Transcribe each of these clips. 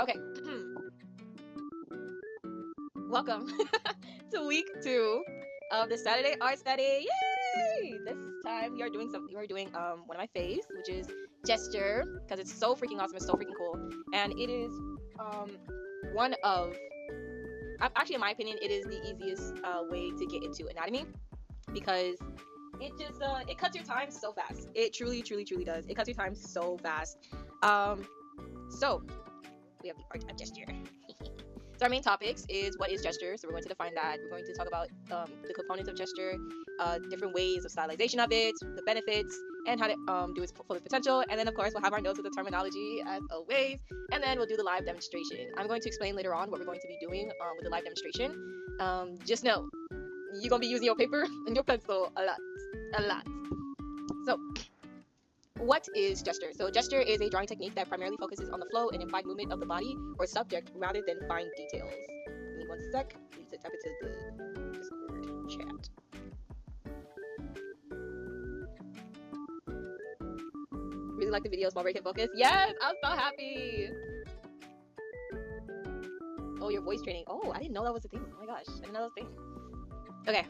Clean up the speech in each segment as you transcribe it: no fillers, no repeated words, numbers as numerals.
Okay. Welcome to week 2 of the Saturday art study. Yay! This time we are doing one of my faves, which is gesture, because it's so freaking awesome, it's so freaking cool. And it is um one of actually, in my opinion, it is the easiest way to get into anatomy, because it cuts your time so fast. It truly, truly, truly does. It cuts your time so fast. So we have the art of gesture. So our main topics is what is gesture. So we're going to define that. We're going to talk about the components of gesture, different ways of stylization of it, the benefits, and how to do its fullest potential. And then, of course, we'll have our notes with the terminology as always. And then we'll do the live demonstration. I'm going to explain later on what we're going to be doing with the live demonstration. Just know you're going to be using your paper and your pencil a lot. So what is gesture? So gesture is a drawing technique that primarily focuses on the flow and implied movement of the body or subject rather than fine details. Give me 1 sec. I need to type it to the Discord chat. Really like the videos while breaking focus. Yes, I'm so happy. Oh, your voice training. Oh, I didn't know that was a thing. Oh my gosh, I didn't know that was a thing. Okay.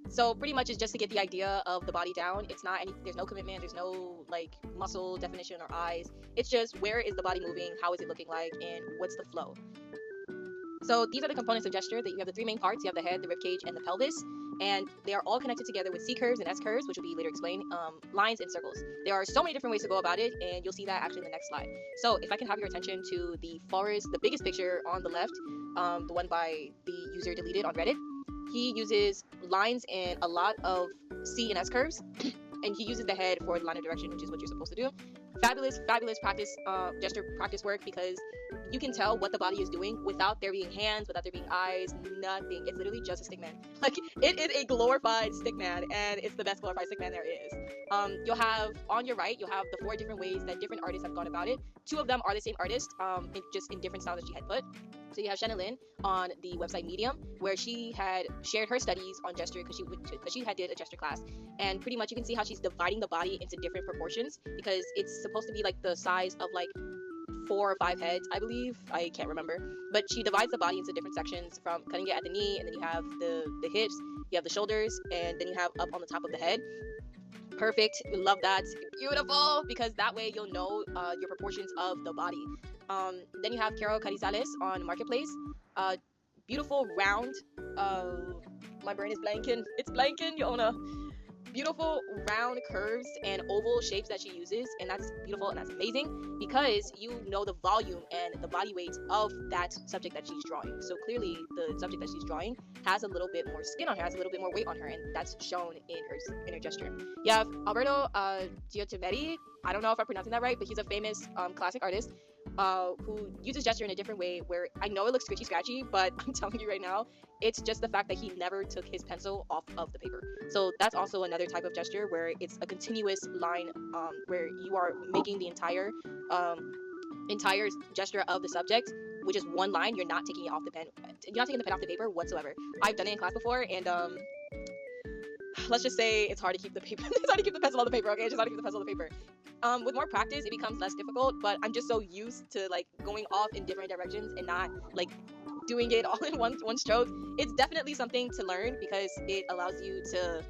So pretty much it's just to get the idea of the body down. It's not there's no commitment, there's no like muscle definition or eyes. It's just where is the body moving, how is it looking like, and what's the flow. So these are the components of gesture. That you have the 3 main parts. You have the head, the rib cage, and the pelvis, and they are all connected together with C curves and S curves, which will be later explained, lines and circles. There are so many different ways to go about it, and you'll see that actually in the next slide. So if I can have your attention to the biggest picture on the left, the one by the user deleted on Reddit. He uses lines and a lot of C and S curves, and he uses the head for the line of direction, which is what you're supposed to do. Fabulous practice, gesture practice work, because you can tell what the body is doing without there being hands, without there being eyes, nothing. It's literally just a stick man. Like, it is a glorified stick man, and it's the best glorified stick man there is. You'll have, on your right, you'll have the 4 different ways that different artists have gone about it. 2 of them are the same artist, just in different styles that she had put. So you have Shanna Lynn on the website Medium, where she had shared her studies on gesture because she had did a gesture class, and pretty much you can see how she's dividing the body into different proportions, because it's supposed to be like the size of like 4 or 5 heads, I believe. I can't remember, but she divides the body into different sections, from cutting it at the knee, and then you have the hips, you have the shoulders, and then you have up on the top of the head. Perfect. Love that. Beautiful, because that way you'll know your proportions of the body. Then you have Carol Carizales on Marketplace. Beautiful round. My brain is blanking. It's blanking, Yona. Beautiful round curves and oval shapes that she uses, and that's beautiful and that's amazing, because you know the volume and the body weight of that subject that she's drawing. So clearly the subject that she's drawing has a little bit more skin on her, has a little bit more weight on her, and that's shown in her gesture. You have Alberto Giottometti. I don't know if I'm pronouncing that right, but he's a famous classic artist who uses gesture in a different way, where I know it looks scratchy, but I'm telling you right now, it's just the fact that he never took his pencil off of the paper. So that's also another type of gesture, where it's a continuous line, where you are making the entire gesture of the subject, which is one line. You're not taking it off the pen. You're not taking the pen off the paper whatsoever. I've done it in class before, and let's just say it's hard to keep the paper. It's hard to keep the pencil on the paper. Okay, it's just hard to keep the pencil on the paper. With more practice, it becomes less difficult. But I'm just so used to like going off in different directions and not like doing it all in one stroke. It's definitely something to learn, because it allows you to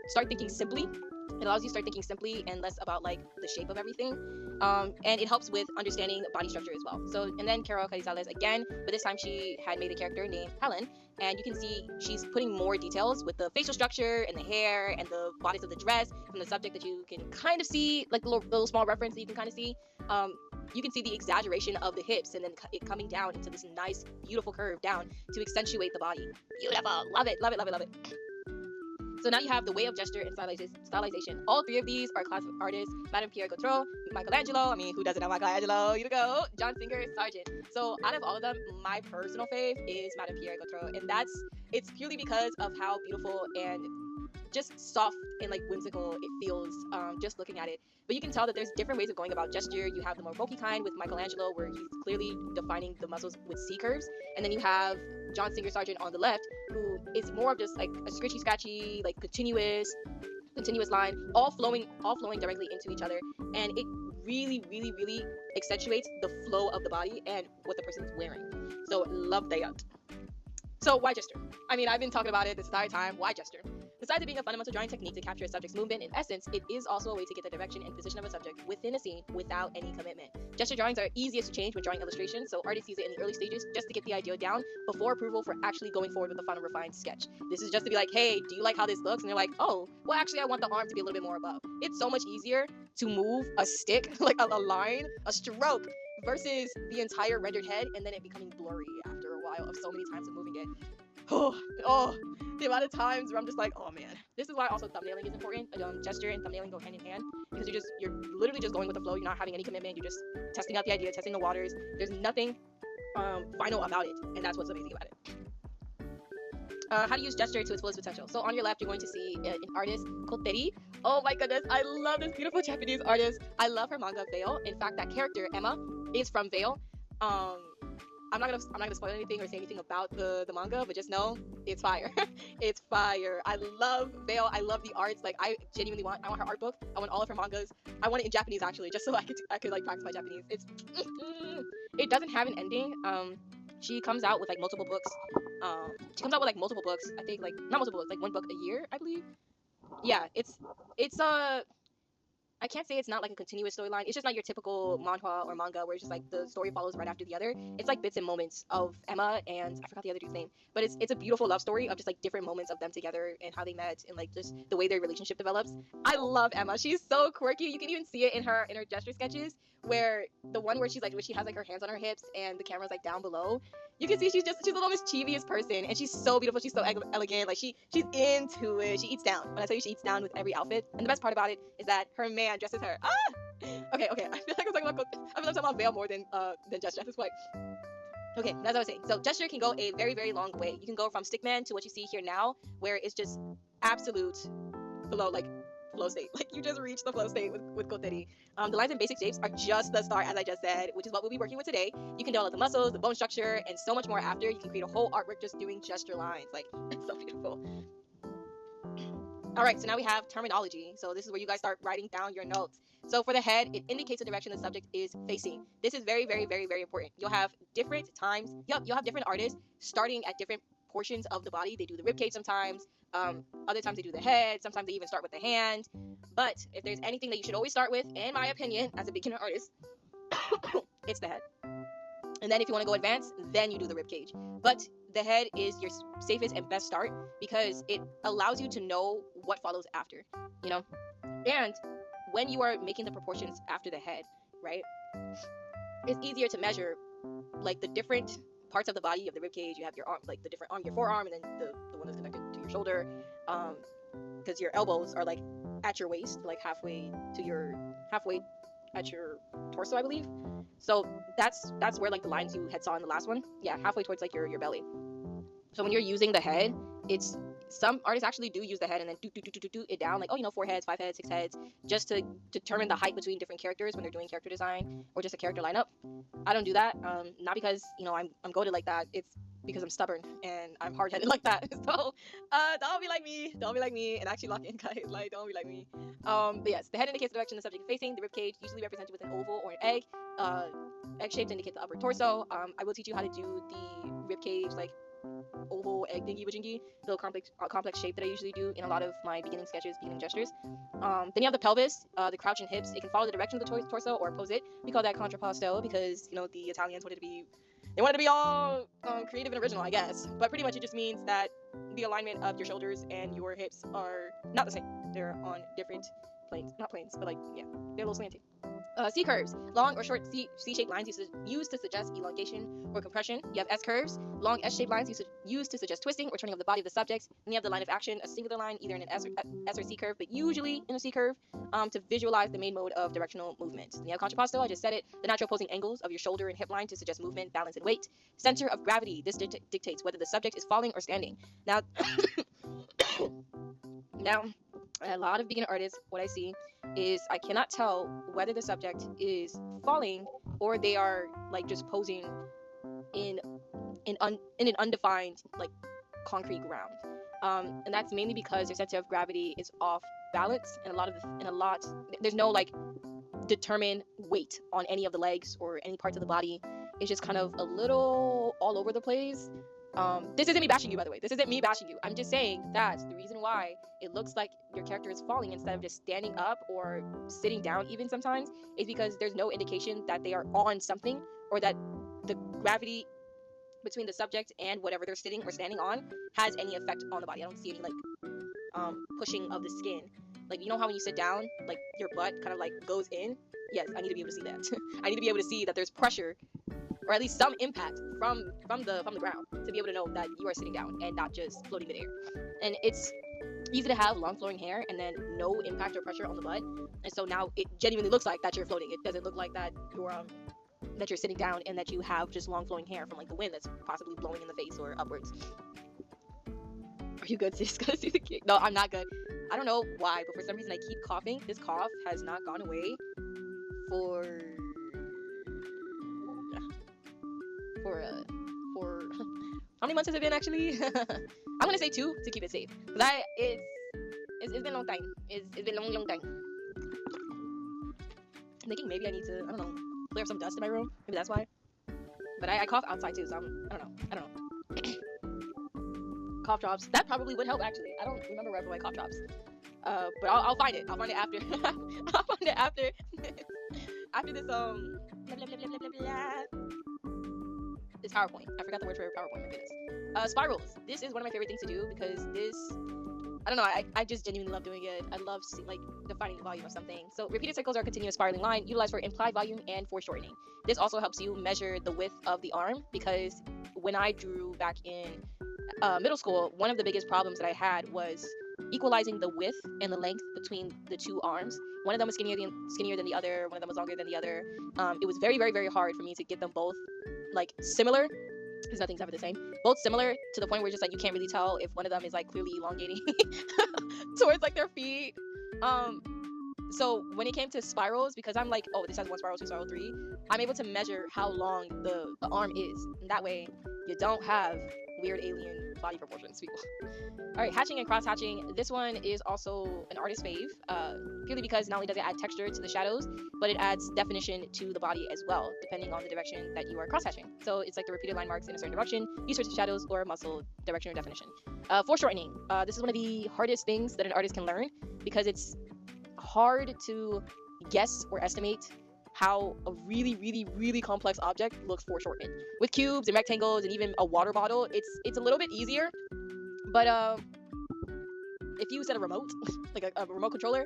start thinking simply. It allows you to start thinking simply and less about like the shape of everything. And it helps with understanding body structure as well. So, and then Carol Carizales again, but this time she had made a character named Helen, and you can see she's putting more details with the facial structure and the hair and the bodies of the dress from the subject, that you can kind of see, like the little small reference that you can kind of see. You can see the exaggeration of the hips, and then it coming down into this nice, beautiful curve down to accentuate the body. Beautiful. Love it, love it, love it, love it. So now you have the way of gesture and stylization. All 3 of these are classic artists: Madame Pierre Gautreau, Michelangelo. I mean, who doesn't know Michelangelo? You go. John Singer Sargent. So out of all of them, my personal fave is Madame Pierre Gautreau, and it's purely because of how beautiful and just soft and like whimsical it feels just looking at it. But you can tell that there's different ways of going about gesture. You have the more bulky kind with Michelangelo, where he's clearly defining the muscles with C curves, and then you have John Singer Sargent on the left, who is more of just like a scratchy, like continuous line, all flowing directly into each other, and it really, really, really accentuates the flow of the body and what the person's wearing. So love that. So why gesture? I mean, I've been talking about it this entire time. Why gesture? Besides it being a fundamental drawing technique to capture a subject's movement, in essence, it is also a way to get the direction and position of a subject within a scene without any commitment. Gesture drawings are easiest to change when drawing illustrations, so artists use it in the early stages just to get the idea down before approval for actually going forward with the final refined sketch. This is just to be like, hey, do you like how this looks? And they're like, oh, well, actually, I want the arm to be a little bit more above. It's so much easier to move a stick, like a line, a stroke, versus the entire rendered head and then it becoming blurry after a while of so many times of moving it. Oh, the amount of times where I'm just like, oh man. This is why also thumbnailing is important. Gesture and thumbnailing go hand in hand because you're literally just going with the flow. You're not having any commitment. You're just testing out the idea, testing the waters. There's nothing final about it, and that's what's amazing about it. How to use gesture to its fullest potential. So on your left, you're going to see an artist, Koteri. Oh my goodness, I love this beautiful Japanese artist. I love her manga, Veil. In fact, that character, Emma, is from Veil. I'm not gonna spoil anything or say anything about the manga, but just know it's fire. It's fire. I love Veil. I love the arts. Like I genuinely want her art book. I want all of her mangas. I want it in Japanese actually, just so I could like practice my Japanese. It doesn't have an ending. She comes out with like multiple books. I think like not multiple books, like one book a year, I believe. Yeah, it's I can't say it's not like a continuous storyline. It's just not your typical manhwa or manga where it's just like the story follows right after the other. It's like bits and moments of Emma and I forgot the other dude's name, but it's a beautiful love story of just like different moments of them together and how they met and like just the way their relationship develops. I love Emma. She's so quirky. You can even see it in her gesture sketches where the one where she's like where she has like her hands on her hips and the camera's like down below. You can see she's a little mischievous person and she's so beautiful. She's so elegant. Like she's into it. She eats down. When I tell you she eats down with every outfit. And the best part about it is that her man dresses her. Okay. I feel like I'm talking about Veil more than gesture at this point. Okay, that's what I was saying. So gesture can go a very, very long way. You can go from stickman to what you see here now, where it's just absolute flow state. Like you just reach the flow state with Koteri. The lines and basic shapes are just the start, as I just said, which is what we'll be working with today. You can develop the muscles, the bone structure, and so much more after. You can create a whole artwork just doing gesture lines. Like, it's so beautiful. All right, so now we have terminology. So this is where you guys start writing down your notes. So for the head, it indicates the direction the subject is facing. This is very, very, very, very important. You'll have different times. You'll have different artists starting at different portions of the body. They do the ribcage sometimes. Other times they do the head. Sometimes they even start with the hand. But if there's anything that you should always start with, in my opinion, as a beginner artist, it's the head. And then if you want to go advanced, then you do the ribcage. But the head is your safest and best start because it allows you to know what follows after, you know? And when you are making the proportions after the head, right, it's easier to measure like the different parts of the body. You have the ribcage, you have your arm, like the different arm, your forearm, and then the one that's connected to your shoulder, because your elbows are like at your waist, like halfway at your torso, I believe. So that's where like the lines you had saw in the last one, yeah, halfway towards like your belly. So when you're using the head, it's some artists actually do use the head and then do it down, like, 4 heads, 5 heads, 6 heads, just to determine the height between different characters when they're doing character design or just a character lineup. I don't do that, not because I'm goated like that. It's because I'm stubborn and I'm hard-headed like that. So don't be like me and actually lock in, guys. Like, don't be like me. But yes, the head indicates the direction the subject is facing. The ribcage usually represented with an oval or an egg. Egg shaped indicate the upper torso. I will teach you how to do the ribcage, like oval egg thingy wajingy, the complex shape that I usually do in a lot of my beginning sketches, beginning gestures. Then you have the pelvis, the crouch and hips. It can follow the direction of the torso or oppose it. We call that contrapposto because the Italians wanted to be all creative and original, I guess. But pretty much it just means that the alignment of your shoulders and your hips are not the same. They're on different planes, not planes, but like, yeah, they're a little slanty. C curves, long or short C-shaped lines used to suggest elongation or compression. You have S curves, long S-shaped lines used to suggest twisting or turning of the body of the subject. And you have the line of action, a singular line, either in an S or C curve, but usually in a C curve, to visualize the main mode of directional movement. And you have contrapposto, I just said it, the natural opposing angles of your shoulder and hip line to suggest movement, balance, and weight. Center of gravity, this dictates whether the subject is falling or standing. Now, a lot of beginner artists, what I see is I cannot tell whether the subject is falling or they are like just posing in an undefined like concrete ground, and that's mainly because their center of gravity is off balance, and there's no like determine weight on any of the legs or any parts of the body. It's just kind of a little all over the place. This isn't me bashing you, by the way. This isn't me bashing you. I'm just saying that the reason why it looks like your character is falling instead of just standing up or sitting down even sometimes is because there's no indication that they are on something, or that the gravity between the subject and whatever they're sitting or standing on has any effect on the body. I don't see any like pushing of the skin. Like, you know how when you sit down, like your butt kind of like goes in? Yes, I need to be able to see that. I need to be able to see that there's pressure, or at least some impact from the ground, to be able to know that you are sitting down and not just floating midair. And it's easy to have long flowing hair and then no impact or pressure on the butt, and so now it genuinely looks like that you're floating. It doesn't look like that you're sitting down and that you have just long flowing hair from like the wind that's possibly blowing in the face or upwards. Are you good, sis? Gonna see the kid? No, I'm not good. I don't know why, but for some reason I keep coughing. This cough has not gone away for how many months has it been actually? I'm gonna say 2 to keep it safe. Cause it's been a long time. It's been a long time. I'm thinking maybe I need to, I don't know, clear up some dust in my room. Maybe that's why. But I cough outside too, so I don't know. Cough drops. That probably would help actually. I don't remember where I put my cough drops. But I'll find it. I'll find it after. I'll find it after. After this blah, blah, blah, blah, blah, blah. This PowerPoint. I forgot the word for PowerPoint. My goodness. Spirals. This is one of my favorite things to do because this, I don't know, I just genuinely love doing it. I love like defining the volume of something. So repeated circles are a continuous spiraling line utilized for implied volume and foreshortening. This also helps you measure the width of the arm, because when I drew back in middle school, one of the biggest problems that I had was equalizing the width and the length between the two arms. One of them was skinnier than the other. One of them was longer than the other. It was very, very, very hard for me to get them both like similar, because nothing's ever the same. Both similar to the point where it's just like you can't really tell if one of them is like clearly elongating towards like their feet. So when it came to spirals, because I'm like, oh, this has 1 spiral, 2 spiral, 3, I'm able to measure how long the arm is. And that way you don't have weird alien body proportions, people. All right, hatching and cross hatching. This one is also an artist fave, purely because not only does it add texture to the shadows, but it adds definition to the body as well, depending on the direction that you are cross hatching. So it's like the repeated line marks in a certain direction, used for shadows or muscle direction or definition. Foreshortening. This is one of the hardest things that an artist can learn, because it's hard to guess or estimate how a really, really, really complex object looks foreshortened. With cubes and rectangles and even a water bottle, it's a little bit easier. But if you said a remote, like a remote controller,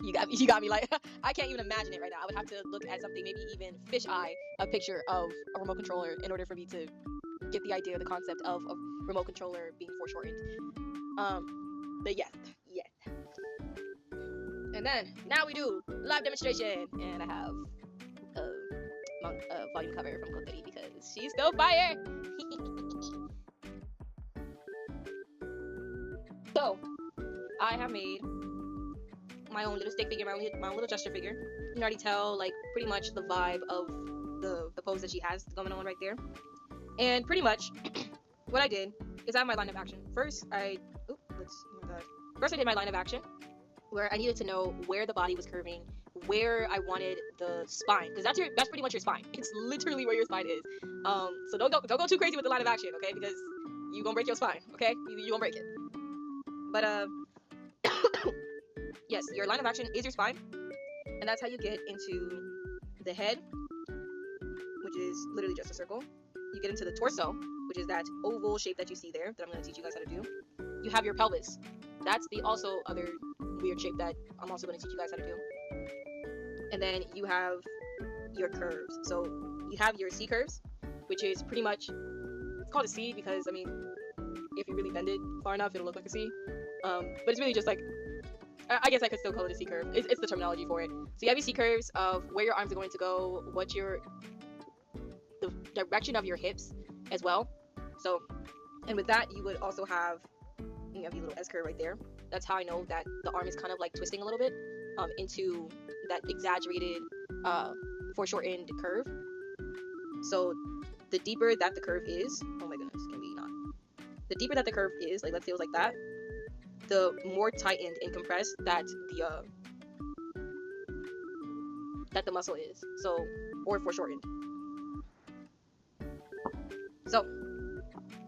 you got me. Like, I can't even imagine it right now. I would have to look at something, maybe even fisheye a picture of a remote controller in order for me to get the idea, the concept of a remote controller being foreshortened. But yes. And then now we do live demonstration, and I have a volume cover from Kotari because she's still fire. So I have made my own little stick figure, my own little gesture figure. You can already tell like pretty much the vibe of the pose that she has going on right there. And pretty much what I did is I have my line of action. First I did my line of action, where I needed to know where the body was curving, where I wanted the spine, because that's pretty much your spine. It's literally where your spine is. So don't go too crazy with the line of action, okay? Because you're gonna break your spine, okay? You're gonna break it. But yes, your line of action is your spine, and that's how you get into the head, which is literally just a circle. You get into the torso, which is that oval shape that you see there, that I'm gonna teach you guys how to do. You have your pelvis. That's the also other weird shape that I'm also going to teach you guys how to do. And then you have your curves. So you have your C curves, which is pretty much, it's called a C because, I mean, if you really bend it far enough, it'll look like a C. But it's really just like, I guess I could still call it a C curve. It's the terminology for it. So you have your C curves of where your arms are going to go, the direction of your hips as well. So, and with that, you would also have, you have your little S curve right there. That's how I know that the arm is kind of like twisting a little bit into that exaggerated foreshortened curve. So the deeper that the curve is, oh my goodness, can we not? The deeper that the curve is, like let's say it was like that, the more tightened and compressed that that the muscle is. So, or foreshortened. So,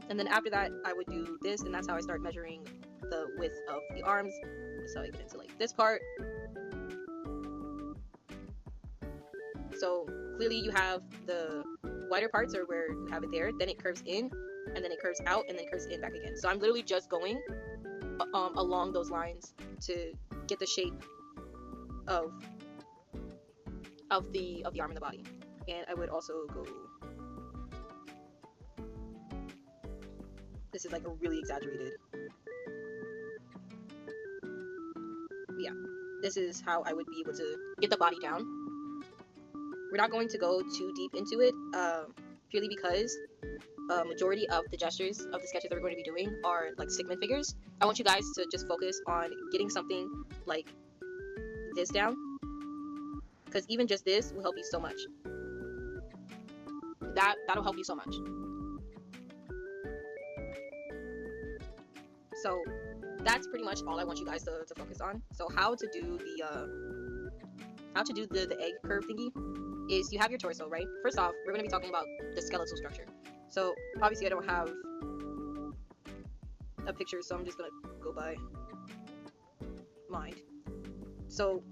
and then after that, I would do this, and that's how I start measuring the width of the arms. So I get into like this part. So clearly you have the wider parts are where you have it there, then it curves in, and then it curves out, and then it curves in back again. So I'm literally just going along those lines to get the shape of the arm and the body. And I would also go, this is like a really exaggerated, yeah, this is how I would be able to get the body down. We're not going to go too deep into it, purely because majority of the gestures of the sketches that we're going to be doing are like stickman figures. I want you guys to just focus on getting something like this down, because even just this will help you so much. That'll help you so much. So that's pretty much all I want you guys to focus on. So how to do the egg curve thingy is you have your torso, right? First off, we're going to be talking about the skeletal structure. So obviously I don't have a picture, so I'm just going to go by mind. So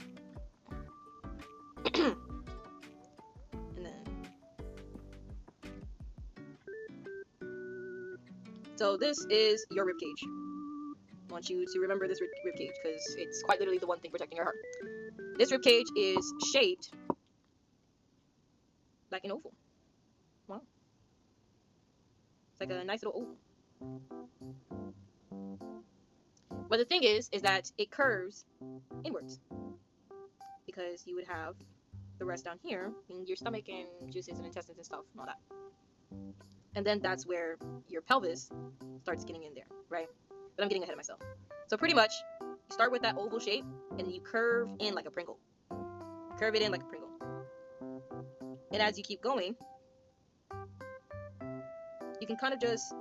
and then so this is your rib cage. I want you to remember this rib cage because it's quite literally the one thing protecting your heart. This rib cage is shaped like an oval. Wow. It's like a nice little oval. But the thing is that it curves inwards, because you would have the rest down here in your stomach and juices and intestines and stuff and all that. And then that's where your pelvis starts getting in there, right? But I'm getting ahead of myself. So pretty much, you start with that oval shape, and then you curve in like a Pringle. Curve it in like a Pringle. And as you keep going, you can kind of just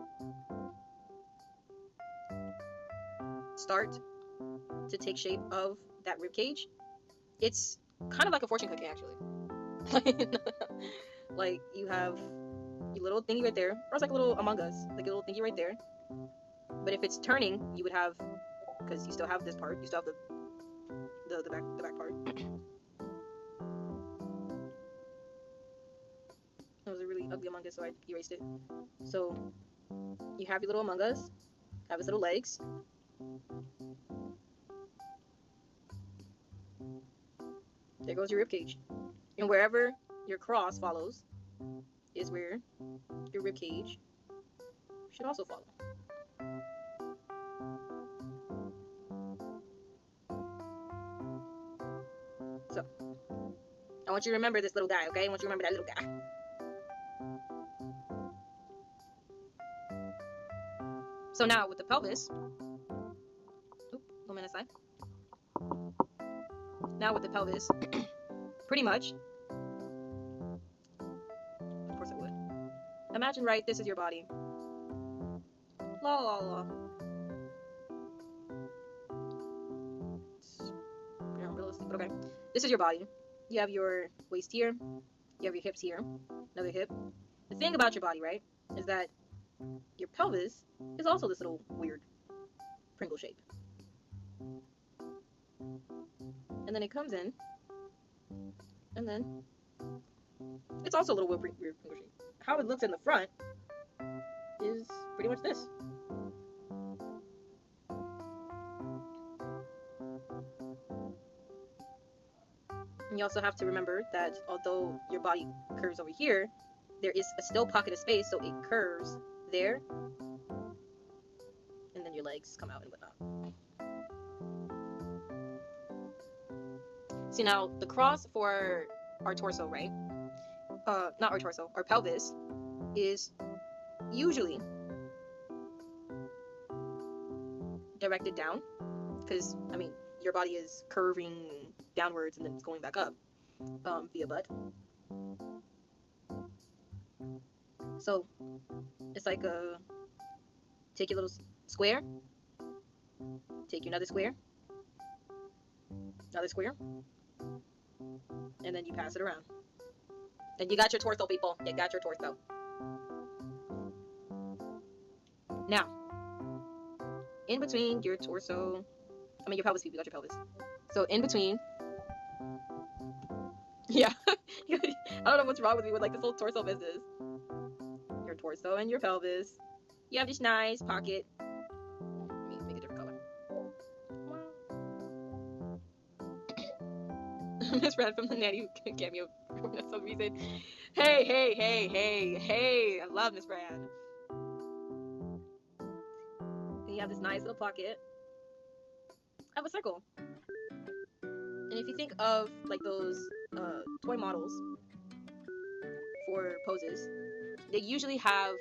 start to take shape of that rib cage. It's kind of like a fortune cookie, actually. Like, you have your little thingy right there, or it's like a little Among Us, like a little thingy right there. But if it's turning, you would have, because you still have this part, you still have the back part. That was a really ugly Among Us, so I erased it. So you have your little Among Us, have his little legs. There goes your rib cage. And wherever your cross follows is where your rib cage should also follow. So I want you to remember this little guy, okay? I want you to remember that little guy. So now with the pelvis, one minute aside. Now with the pelvis, pretty much, of course I would. Imagine, right, this is your body. La la la. It's pretty unrealistic, but okay. This is your body. You have your waist here. You have your hips here. Another hip. The thing about your body, right, is that your pelvis is also this little weird Pringle shape. And then it comes in, and then it's also a little weird Pringle shape. How it looks in the front is pretty much this. And you also have to remember that although your body curves over here, there is a still pocket of space, so it curves there, and then your legs come out and whatnot. See, now the cross for our torso, right? Not our torso, our pelvis is usually directed down, because I mean your body is curving downwards and then it's going back up via butt. So it's like take your little square, take you another square, and then you pass it around. And you got your torso, people. You got your torso. Now, in between your torso, your pelvis, people, you got your pelvis. So in between, yeah, I don't know what's wrong with me with like this whole torso business. Your torso and your pelvis. You have this nice pocket. Let me make a different color. Miss Red from the Nanny cameo for some reason. Hey! I love Miss Brand. And you have this nice little pocket of a circle. And if you think of like those toy models for poses, they usually have,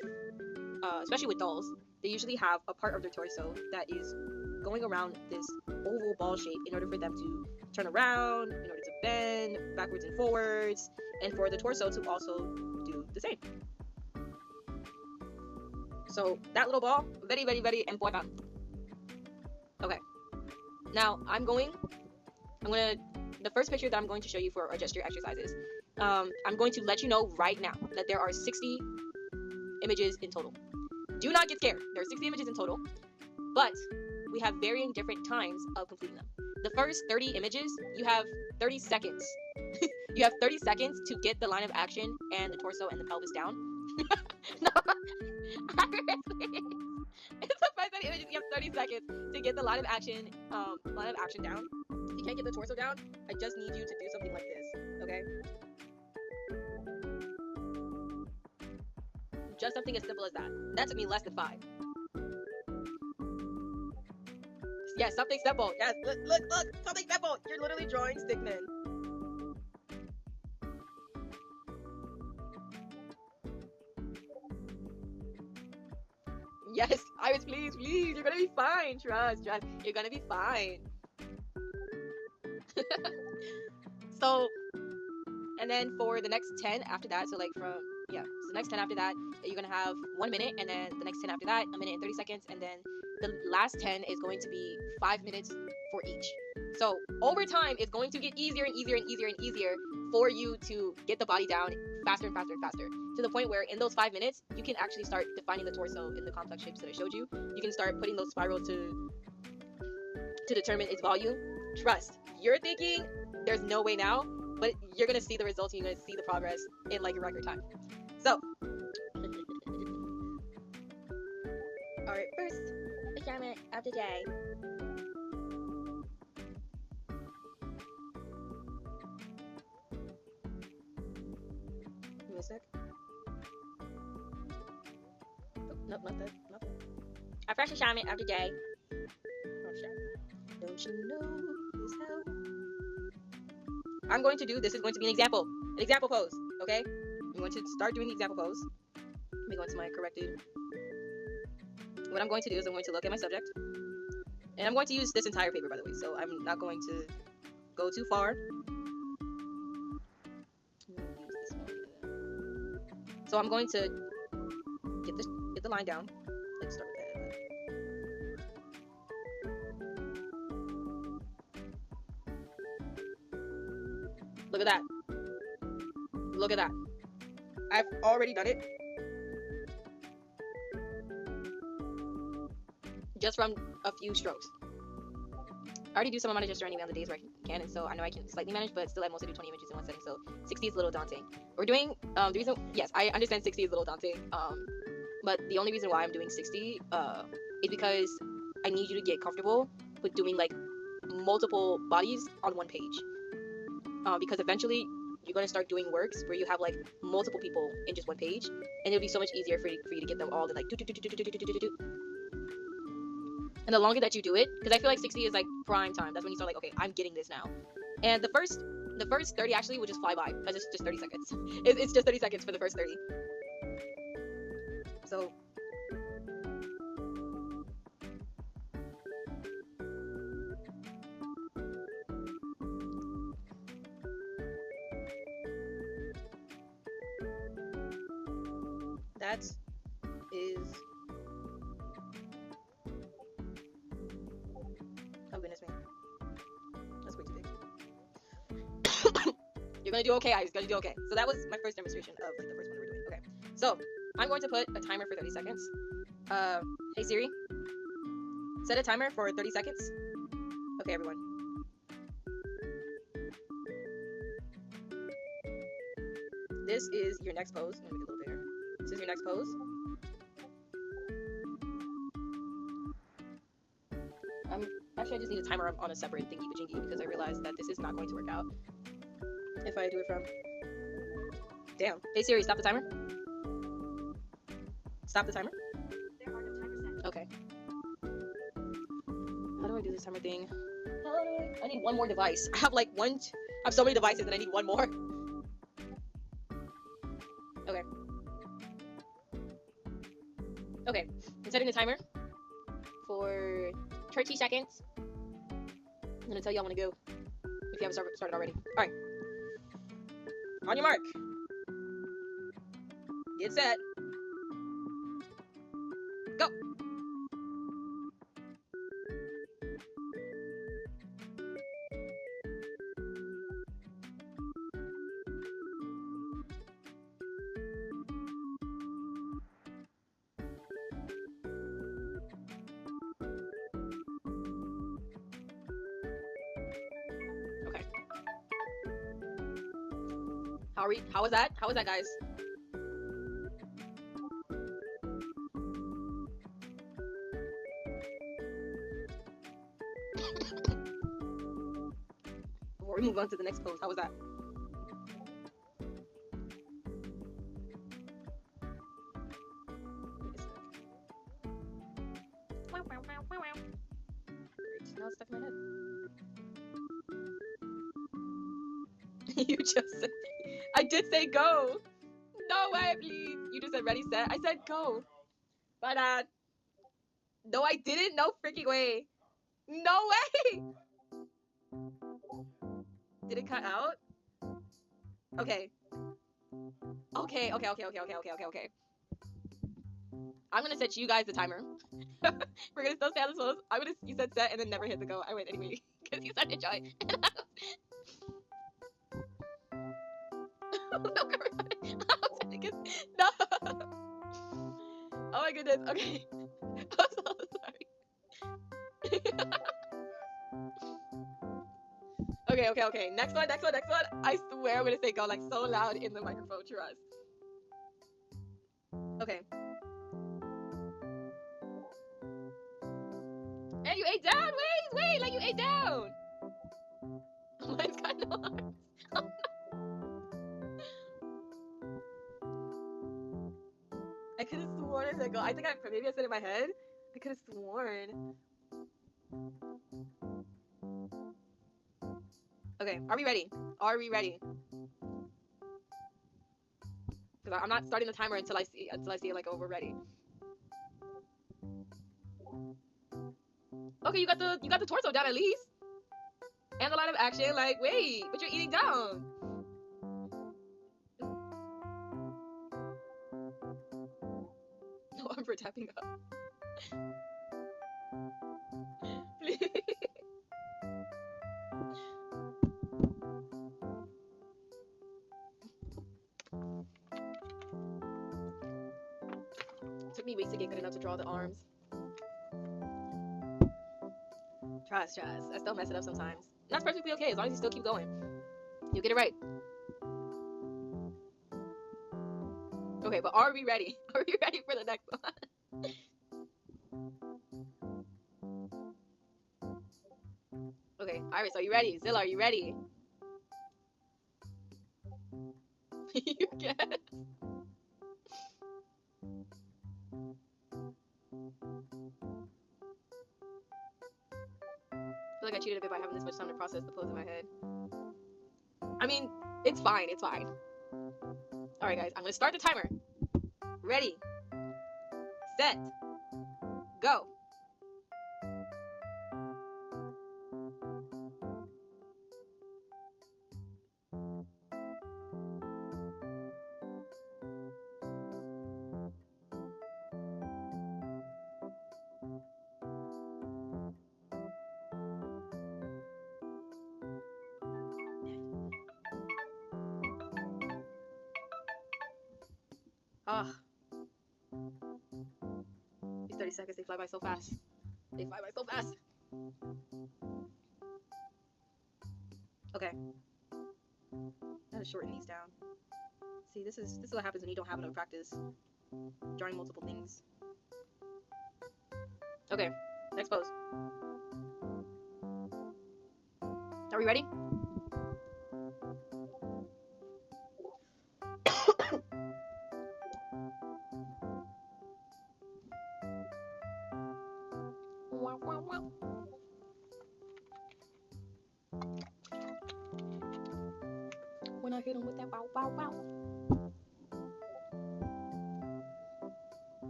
especially with dolls, they usually have a part of their torso that is going around this oval ball shape in order for them to turn around, in order to bend backwards and forwards, and for the torso to also do the same. So that little ball, very, very, very important. Okay. Now the first picture that I'm going to show you for our gesture exercises, I'm going to let you know right now that there are 60 images in total. Do not get scared. There are 60 images in total, but we have varying different times of completing them. The first 30 images, you have 30 seconds. You have 30 seconds to get the line of action and the torso and the pelvis down. No, it's the first 30 images. You have 30 seconds to get the line of action down. If you can't get the torso down, I just need you to do something like this, okay? Just something as simple as that. That took me less than 5. Yes, something simple. Yes, look, something simple. You're literally drawing stickmen. Yes, Iris, please. You're gonna be fine. Trust. You're gonna be fine. So, and then for the next 10 after that, so the next 10 after that, you're gonna have 1 minute, and then the next 10 after that, 1 minute and 30 seconds, and then the last 10 is going to be 5 minutes for each. So over time, it's going to get easier and easier for you to get the body down faster and faster, to the point where in those 5 minutes, you can actually start defining the torso in the complex shapes that I showed you. You can start putting those spirals to determine its volume. Trust. You're thinking there's no way now, but you're gonna see the results and you're gonna see the progress in like record time. So, alright, first assignment of the day. Give me a sec. Oh, nope, nothing. Our first assignment of the day. Oh shit. Don't you know this how? I'm going to do, this is going to be an example pose, okay? I'm going to start doing the example pose. Let me go into my corrected. What I'm going to do is I'm going to look at my subject. And I'm going to use this entire paper, by the way, so I'm not going to go too far. So I'm going to get the line down. Let's start with that. Look at that. Look at that. I've already done it. Just from a few strokes. I already do some amount of gesture anyway on the days where I can, and so I know I can slightly manage, but still I mostly do 20 images in one setting, so 60 is a little daunting. We're doing, the reason, yes, I understand 60 is a little daunting, but the only reason why I'm doing 60 is because I need you to get comfortable with doing like multiple bodies on one page. Because eventually you're going to start doing works where you have like multiple people in just one page, and it'll be so much easier for you to get them all to like do. And the longer that you do it, because I feel like 60 is like prime time. That's when you start like, okay, I'm getting this now. And the first 30 actually will just fly by, because it's just 30 seconds. It's just 30 seconds for the first 30. So that is, oh goodness me, that's way too big. You're gonna do okay, Iris. You're gonna do okay. So that was my first demonstration of like the first one we were doing. Okay. So I'm going to put a timer for 30 seconds. Hey Siri, set a timer for 30 seconds. Okay, everyone. This is your next pose. Let me make it a little bigger. This is your next pose. Actually, I just need a timer on a separate thingy bajingy because I realized that this is not going to work out if I do it from. Damn. Hey Siri, stop the timer. Stop the timer. There are no timers set. Okay. How do I do this timer thing? I need one more device. I have like I have so many devices and I need one more. Okay. Okay. I'm setting the timer for 30 seconds. I'm gonna tell you I'm gonna go if you haven't started already. Alright. On your mark. Get set. Go. Okay. How was that? How was that, guys? Before we move on to the next pose, how was that? Great. Now it's stuck in my head. You just said. I did say go. No way, please. You just said ready, set. I said go. But no, I didn't. No freaking way. No way. Did it cut out? Okay. Okay. I'm gonna set you guys the timer. We're gonna still stay on this pose. You said set and then never hit the go. I went anyway because you said enjoy. No. Oh my goodness. Okay. I'm so sorry. Okay. Next one. I swear I'm gonna say go like so loud in the microphone. Trust. Okay. And you ate down. Wait. Like you ate down. Mine's got no arms. I could have sworn I said go. I think maybe I said it in my head. I could have sworn. Okay, are we ready? Because I'm not starting the timer until I see it like, oh, we're ready. Okay, you got the torso down at least, and the line of action. Like, wait, but you're eating down. No, I'm for tapping up. Please. It took me weeks to get good enough to draw the arms. Trust. I still mess it up sometimes. And that's perfectly okay as long as you still keep going. You get it right. Okay, but are we ready? Are we ready for the next one? Okay, Iris, are you ready? Zilla, are you ready? You guess. I feel like I cheated a bit by having this much time to process the pose in my head. I mean, it's fine. Alright guys, I'm gonna start the timer. Ready, set, go. Ah, these 30 seconds, they fly by so fast. They fly by so fast. Okay. Gotta shorten these down. See, this is what happens when you don't have enough practice drawing multiple things. Okay, next pose. Are we ready? Wow, wow, wow. When I hit him with that wow, wow, wow.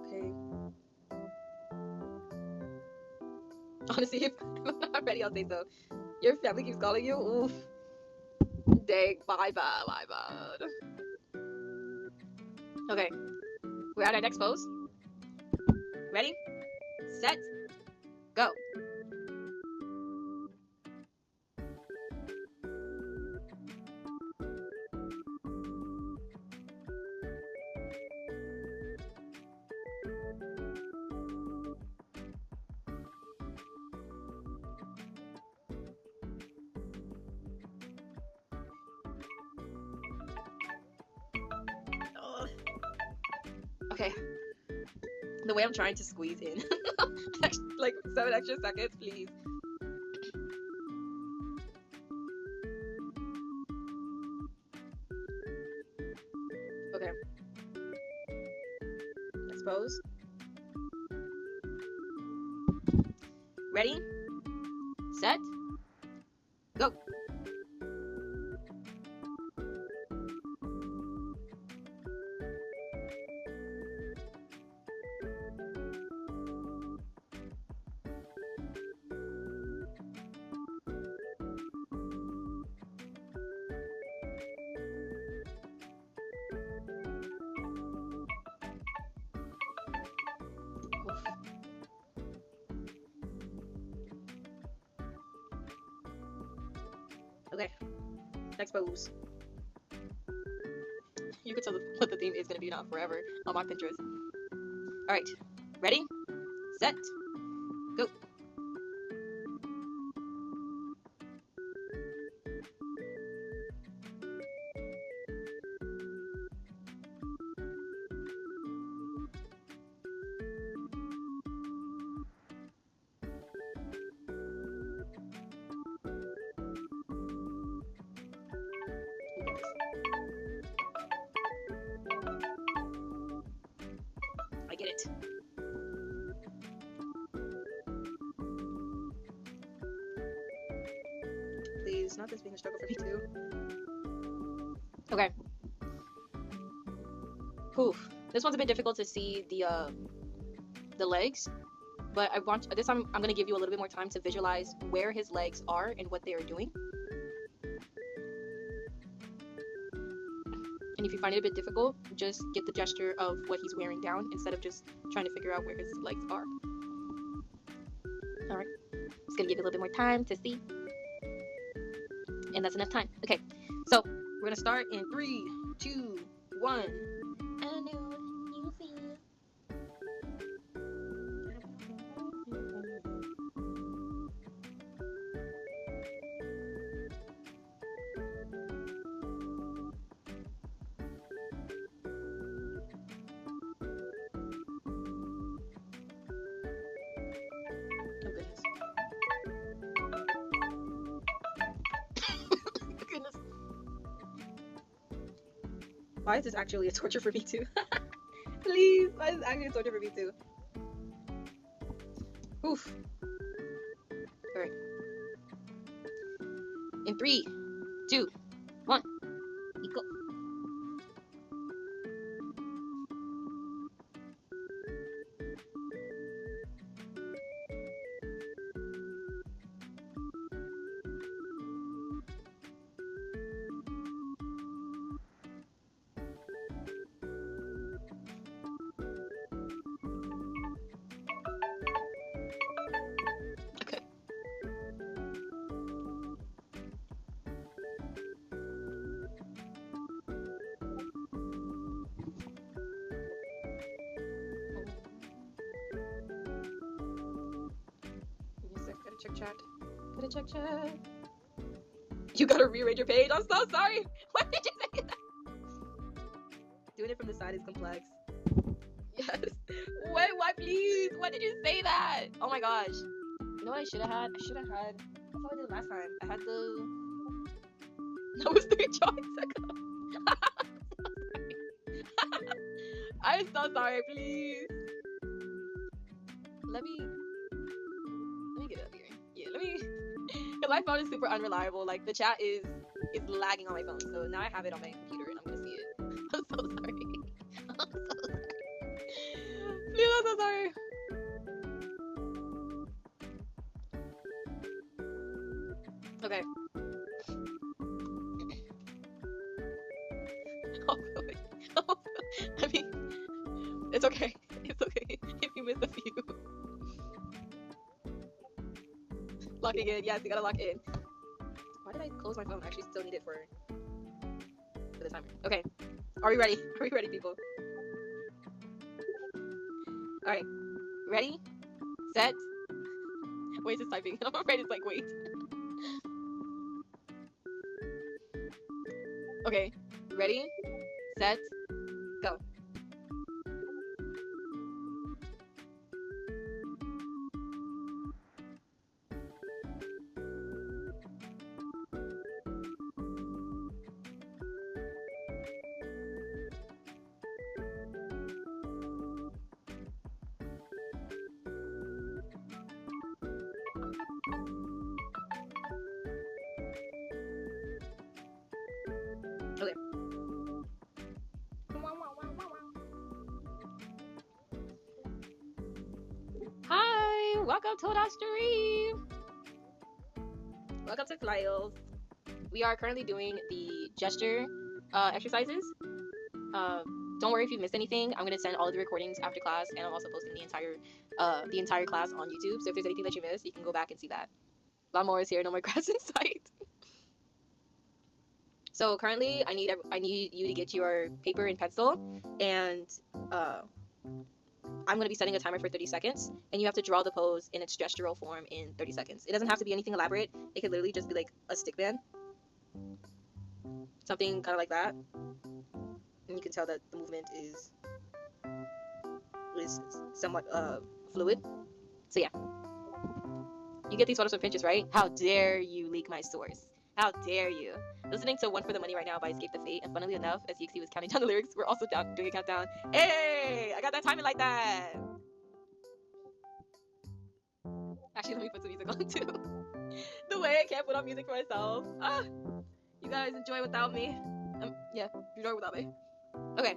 Okay. Honestly, if I'm not ready, I'll say so. Your family keeps calling you? Oof. Dang, my bad, my bad. Okay, we're at our next pose. Ready, set, go. Ugh. Okay, the way I'm trying to squeeze in, like 7 extra seconds, please. Okay, next pose. Ready, set, go. Oof. Okay, next pose. You can tell what the theme is gonna be now forever on my Pinterest. All right, ready, set, go. I get it. Please, not this being a struggle for me too. Okay. Oof. This one's a bit difficult to see the legs, but I want this time I'm gonna give you a little bit more time to visualize where his legs are and what they are doing. And if you find it a bit difficult, just get the gesture of what he's wearing down instead of just trying to figure out where his legs are. All right, just gonna give you a little bit more time to see, and that's enough time. Okay, so we're gonna start in 3, 2, 1. I know you feel. Oh goodness. Goodness. Why is this actually a torture for me too? Please, why is this actually a torture for me too? Oof. Alright. In 3, 2, 1, go. Okay. Check chat. Gotta check chat. You gotta rearrange your page. I'm so sorry. Why did you say that? Doing it from the side is complex. Yes. Wait, why please? Why did you say that? Oh my gosh. You know what I should have had? That's what I did last time. I had the... That was 3 joints ago. I'm so sorry, please. Let me get it up here. Yeah, let me... Because my phone is super unreliable. Like, the chat is lagging on my phone. So now I have it on my computer and I'm gonna see it. I'm so sorry. I'm so sorry. Please, I'm so sorry. Okay. I mean, it's okay. It's okay if you miss a few. Locking in. Yes, you gotta lock in. Why did I close my phone? I actually still need it for the timer. Okay. Are we ready? Are we ready, people? Alright. Ready? Set. Wait, it's typing. I'm afraid it's like, wait. Okay. Ready? Set. Go. Okay. Hi! Welcome to the stream! Welcome to Smiles. We are currently doing the gesture exercises. Don't worry if you missed anything. I'm gonna send all of the recordings after class, and I'm also posting the entire class on YouTube. So if there's anything that you missed, you can go back and see that. Lawnmower is here, no more grass in sight. So currently, I need you to get your paper and pencil, and I'm gonna be setting a timer for 30 seconds, and you have to draw the pose in its gestural form in 30 seconds. It doesn't have to be anything elaborate. It could literally just be like a stick band, something kind of like that. And you can tell that the movement is somewhat fluid. So yeah, you get these photos from Pinterest, right? How dare you leak my source? How dare you? Listening to One for the Money right now by Escape the Fate, and funnily enough, as EXE was counting down the lyrics, we're also doing a countdown. Hey, I got that timing like that. Actually, let me put some music on too. The way I can't put on music for myself. Ah, you guys enjoy without me. Yeah, enjoy without me. Okay.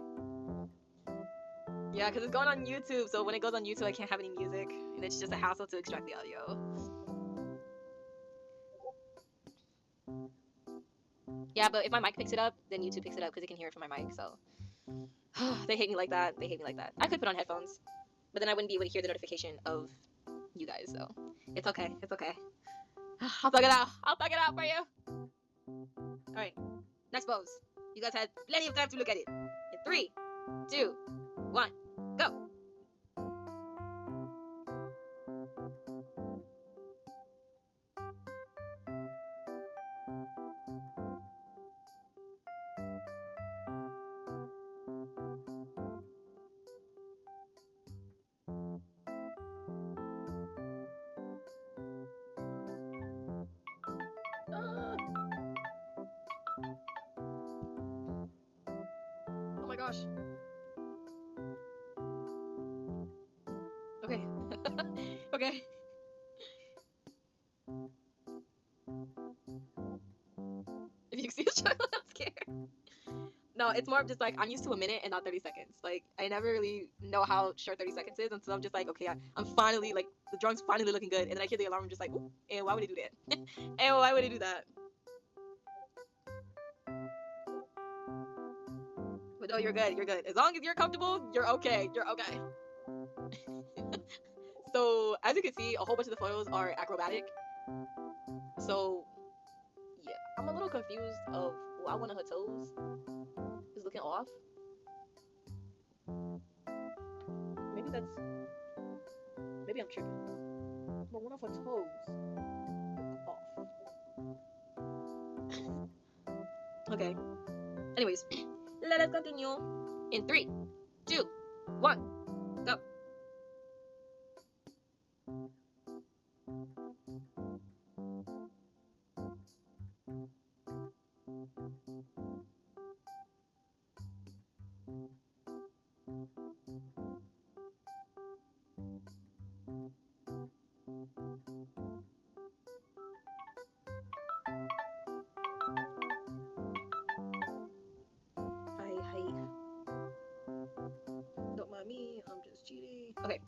Yeah, because it's going on YouTube, so when it goes on YouTube, I can't have any music, and it's just a hassle to extract the audio. Yeah, but if my mic picks it up, then YouTube picks it up because it can hear it from my mic, so... They hate me like that. They hate me like that. I could put on headphones, but then I wouldn't be able to hear the notification of you guys, so... It's okay. It's okay. I'll thug it out. I'll thug it out for you. Alright. Next pose. You guys had plenty of time to look at it. In 3, 2, 1, go! Oh my gosh. Okay. Okay. If you see a child, I'm scared. No, it's more of just like, I'm used to a minute and not 30 seconds. Like, I never really know how short 30 seconds is until I'm just like, okay, I'm finally, like, the drum's finally looking good. And then I hear the alarm, I'm just like, ooh, and why would it do that? And why would it do that? But no, you're good, you're good. As long as you're comfortable, you're okay, you're okay. So, as you can see, a whole bunch of the photos are acrobatic. So, yeah, I'm a little confused of why one of her toes is looking off. Maybe I'm tripping. but one of her toes off. Okay. Anyways, let us continue in 3, 2, 1, go. Don't mind me, I'm just cheating. Okay.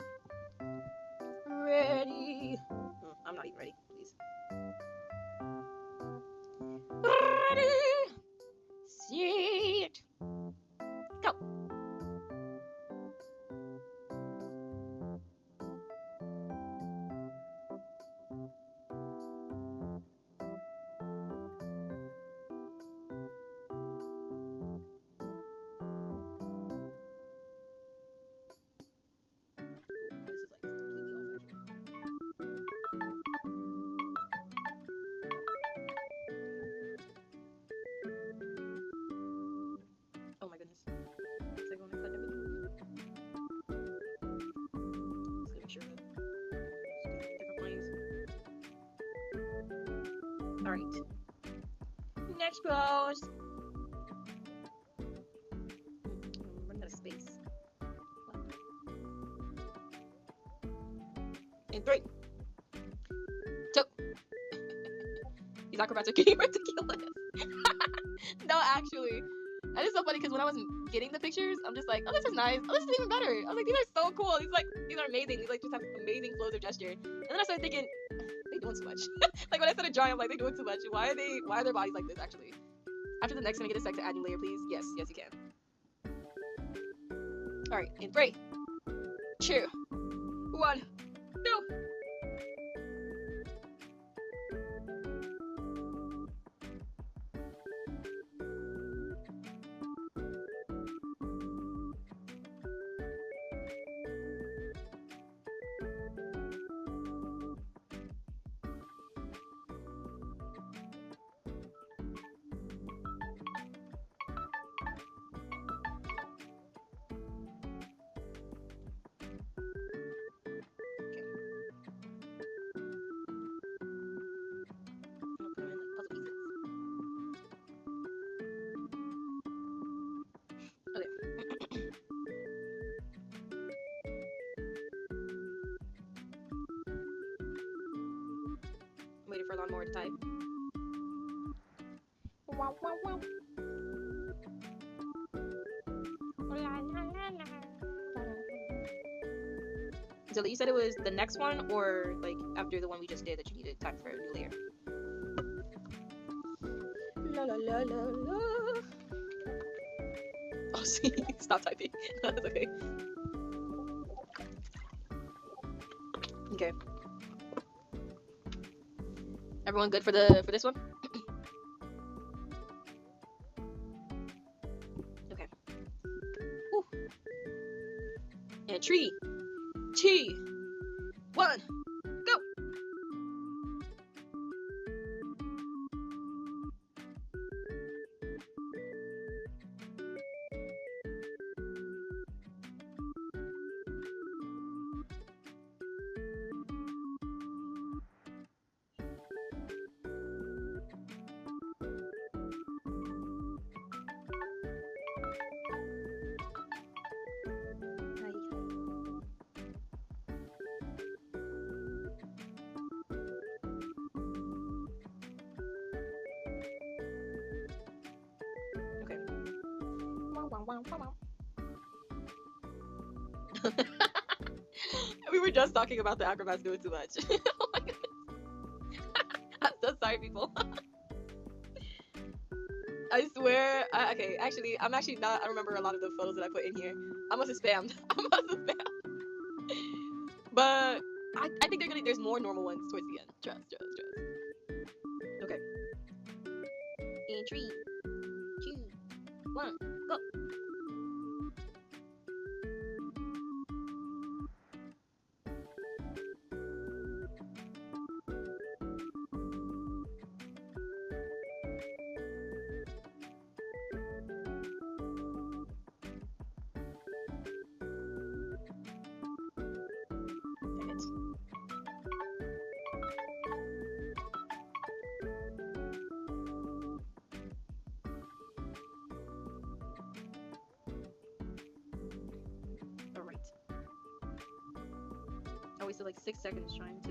Ready. I'm not even ready, please. Ready. Set. Go. Oh my goodness. Is it going to cut everything? Just gonna make sure that different planes. Alright. Next pose. I'm running out of space. In 3, 2. These acrobats are getting ridiculous. No, actually. That is so funny because when I was getting the pictures, I'm just like, oh, this is nice. Oh, this is even better. I was like, these are so cool. These are amazing. These like just have amazing flows of gesture. And then I started thinking, they doing too much. Like when I started drawing, I'm like, they doing too much. Why are their bodies like this actually? After the next, can I get a sec to add new layer, please? Yes, you can. Alright, in 3, 2, 1, go! Waiting for a lot more to type. Wow, wow, wow. Zilla, you said it was the next one or like after the one we just did that you needed time for a new layer? La la la la la. Oh, see, stop typing. That's okay. Okay. Everyone good for this one? Okay. Woo. And 3, 2, 1, go. We were just talking about the acrobats doing too much. Oh my goodness. I'm so sorry, people. I swear. Okay, actually, I'm actually not. I remember a lot of the photos that I put in here. I must have spammed. But I think there's more normal ones towards the end. Trust. Okay. In 3, 2, 1, go. wasted like 6 seconds trying to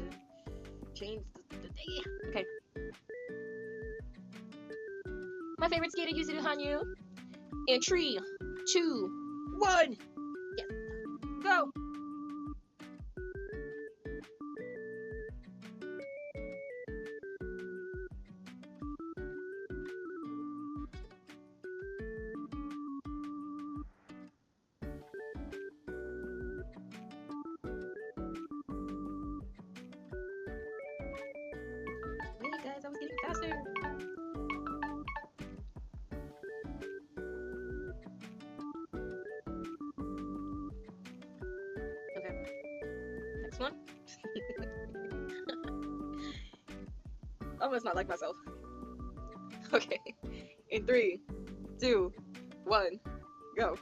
change the day. Okay. My favorite skater used to do Hanyu. In 3, 2, 1. Yes. Go. Wait, guys, I was getting faster. Okay. Next one. I must not like myself. Okay. In 3, 2, 1, go.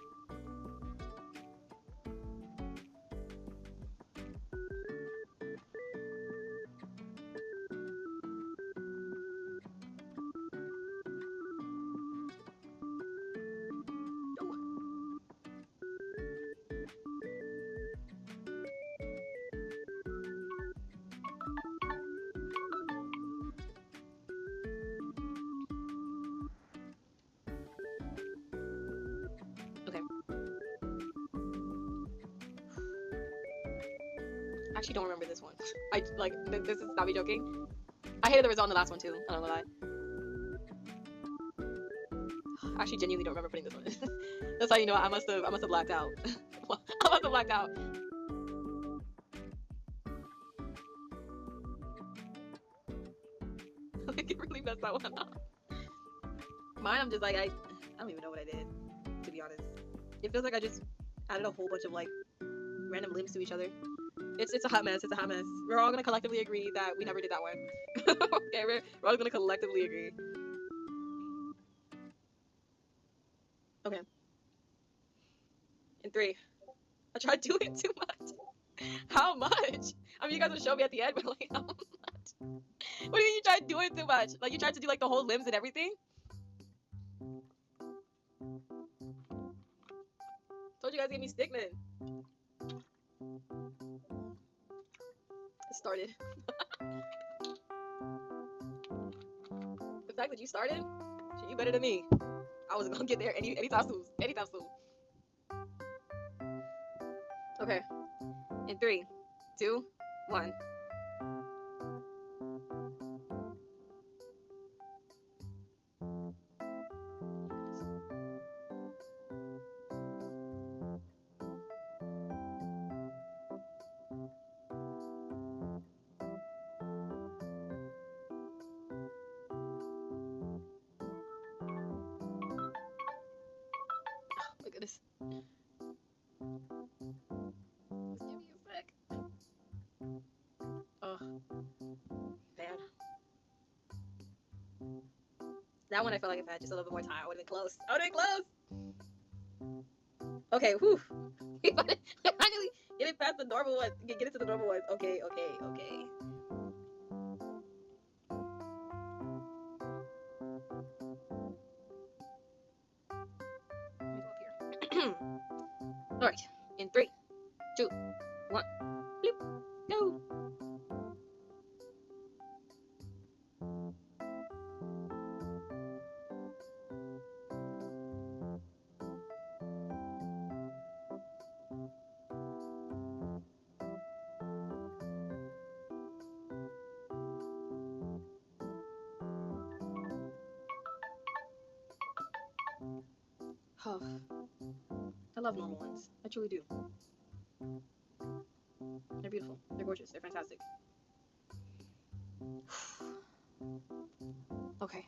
Okay. I actually don't remember this one. I like this is not me joking. I hated the result on the last one too. I don't know lie. I actually genuinely don't remember putting this one in. That's how you know I must have blacked out. I must have blacked out. Like it really messed that one up. Mine, I'm just like I don't even know what I did, to be honest. It feels like I just added a whole bunch of like random limbs to each other. It's a hot mess. It's a hot mess. We're all gonna collectively agree that we never did that one. Okay, we're all gonna collectively agree. Okay. In 3. I tried doing too much. How much? I mean, you guys will show me at the end, but like, how much? What do you mean you tried doing too much? Like, you tried to do like the whole limbs and everything? Told you guys gave me stickman. It started. The fact that you started, shit, you better than me. I was gonna get there anytime soon. Anytime soon. Okay. In 3, 2, 1. My goodness. Just give me a sec. Oh, man. That one I felt like if I had just a little bit more time, I would have been close. I would have been close. Okay, whew. We finally get it past the normal one. Get into the normal ones. Okay, okay, okay. Let me go up here. Alright. In 3, 2, 1. Bloop. Go. Oh, I love normal ones. I truly do. They're beautiful. They're gorgeous. They're fantastic. Okay.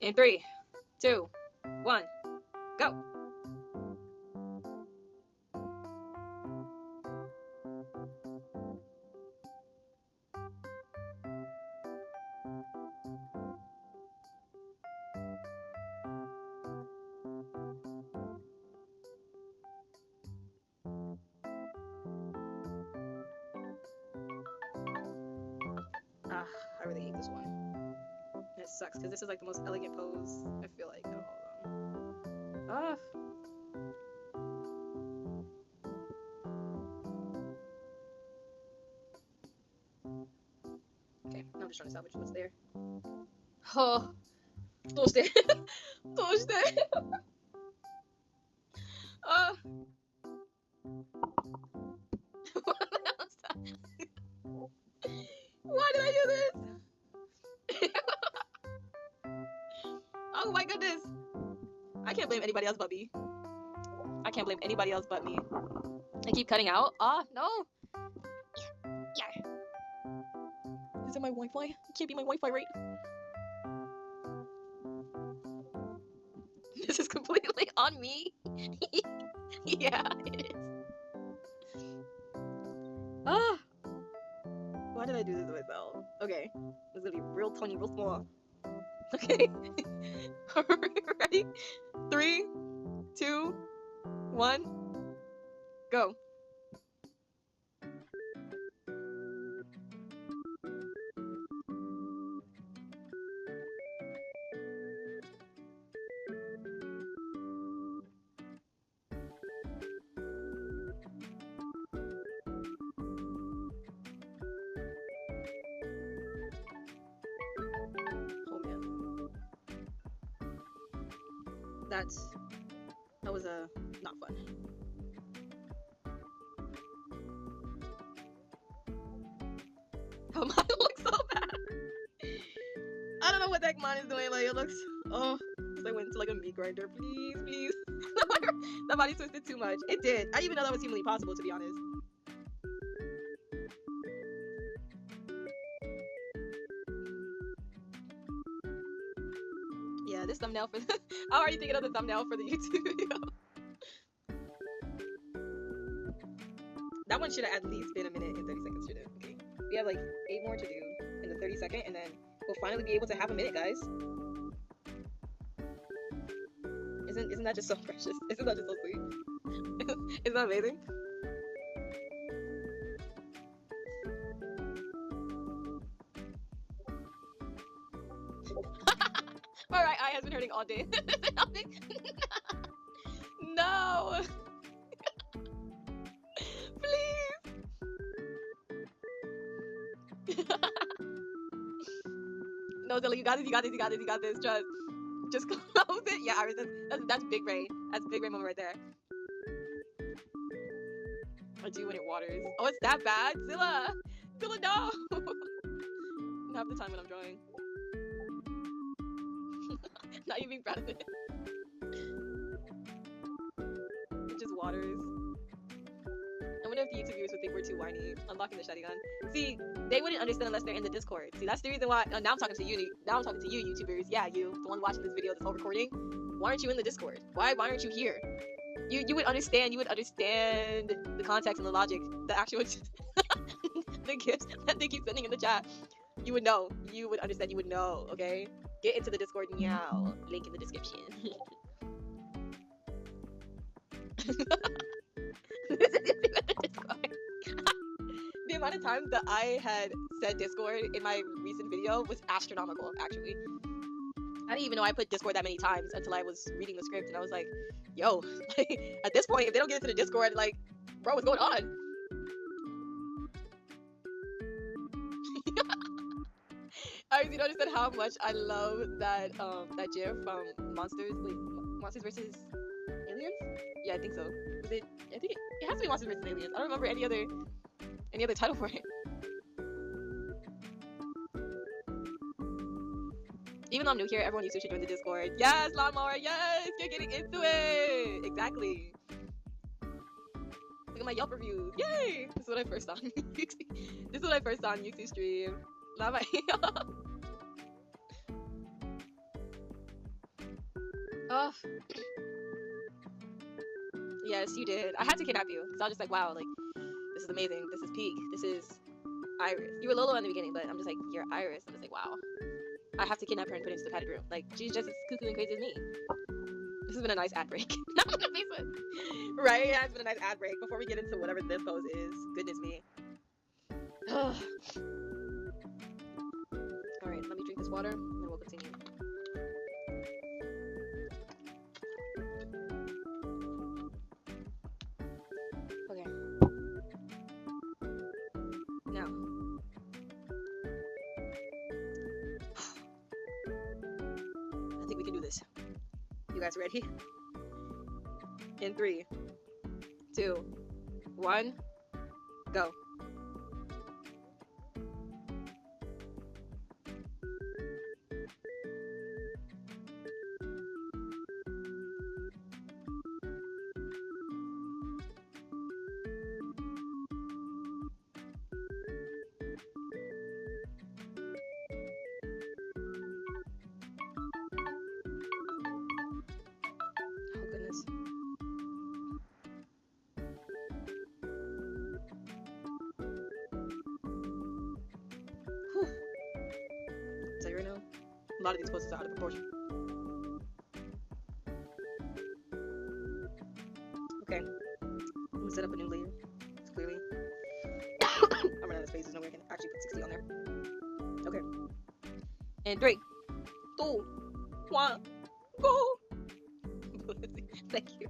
In 3, 2, 1, go. Ah, I really hate this one. And it sucks because this is like the most elegant pose I feel like. Oh, ah. trying to salvage what's there. Oh, どうして？どうして？あ、Why did I do this? Oh my goodness. I can't blame anybody else but me. I can't blame anybody else but me. I keep cutting out. Ah, no. Yeah. Is it my Wi-Fi? It can't be my Wi-Fi, right? This is completely on me. Yeah, it is. Ah. Why did I do this to myself? Okay. This is gonna be real tiny, real small. Okay. Ready? 3, 2, 1, go. Oh man. That was not fun. Oh, mine looks so bad. I don't know what the heck mine is doing. Like, it looks. Oh, it's like went into like a meat grinder. Please, please. That body twisted too much. It did. I didn't even know that was humanly possible, to be honest. Yeah, this thumbnail for. I'm already thinking of the thumbnail for the YouTube video. That one should have at least been a minute and 30 seconds, shouldn't it? Okay. We have like 8 more to do in the 30-second, and then we'll finally be able to have a minute, guys. Isn't that just so precious? Isn't that just so sweet? Isn't that amazing? My right eye has been hurting all day. No! Please! No, Zilla, you got this, you got this, you got this, you got this. Just close it. Yeah, Iris, that's big brain. That's big brain moment right there. I do when it waters. Oh, it's that bad? Zilla! Zilla, no! Half the time when I'm drawing. Not even proud of it. It just waters. I wonder if the YouTube viewers would think we're too whiny. Unlocking the shotgun. See, they wouldn't understand unless they're in the Discord. See, that's the reason why. Now I'm talking to you. Now I'm talking to you, YouTubers. Yeah, you, the one watching this video, this whole recording. Why aren't you in the Discord? Why aren't you here? You would understand. You would understand the context and the logic, the actual, the gifts that they keep sending in the chat. You would know. You would understand. You would know. Okay. Get into the Discord now. Link in the description. The amount of times that I had said Discord in my recent video was astronomical, actually. I didn't even know I put Discord that many times until I was reading the script, and I was like, yo, like, at this point, if they don't get into the Discord, like, bro, what's going on? I already understand how much I love that that GIF from Monsters vs. Aliens? Yeah, I think so. Was it? I think it has to be Monsters vs. Aliens. I don't remember any other title for it. Even though I'm new here, everyone used to join the Discord. Yes, Lawnmower, yes, you're getting into it. Exactly. Look at my Yelp reviews. Yay! This is what I first saw on Yuxi. This is what I first saw on Yuxi stream. Not my Oh. Yes, you did. I had to kidnap you because I was just like, wow, like, this is amazing. This is peak. This is Iris. You were Lolo in the beginning, but I'm just like, you're Iris. I'm just like, wow. I have to kidnap her and put her into the padded room. Like, she's just as cuckoo and crazy as me. This has been a nice ad break. Not in the basement. Right? Yeah, it's been a nice ad break before we get into whatever this pose is. Goodness me. Alright, let me drink this water and then we'll continue. Okay. Now. can do this. You guys ready? In 3, 2, 1, go. Oh goodness. Whew. I'll tell you right now, a lot of these poses are out of proportion. Okay, I'm gonna set up a new layer. It's clearly I'm running out of space. There's no way I can actually put 60 on there. Okay. And 3, 2, 1, go. Thank you.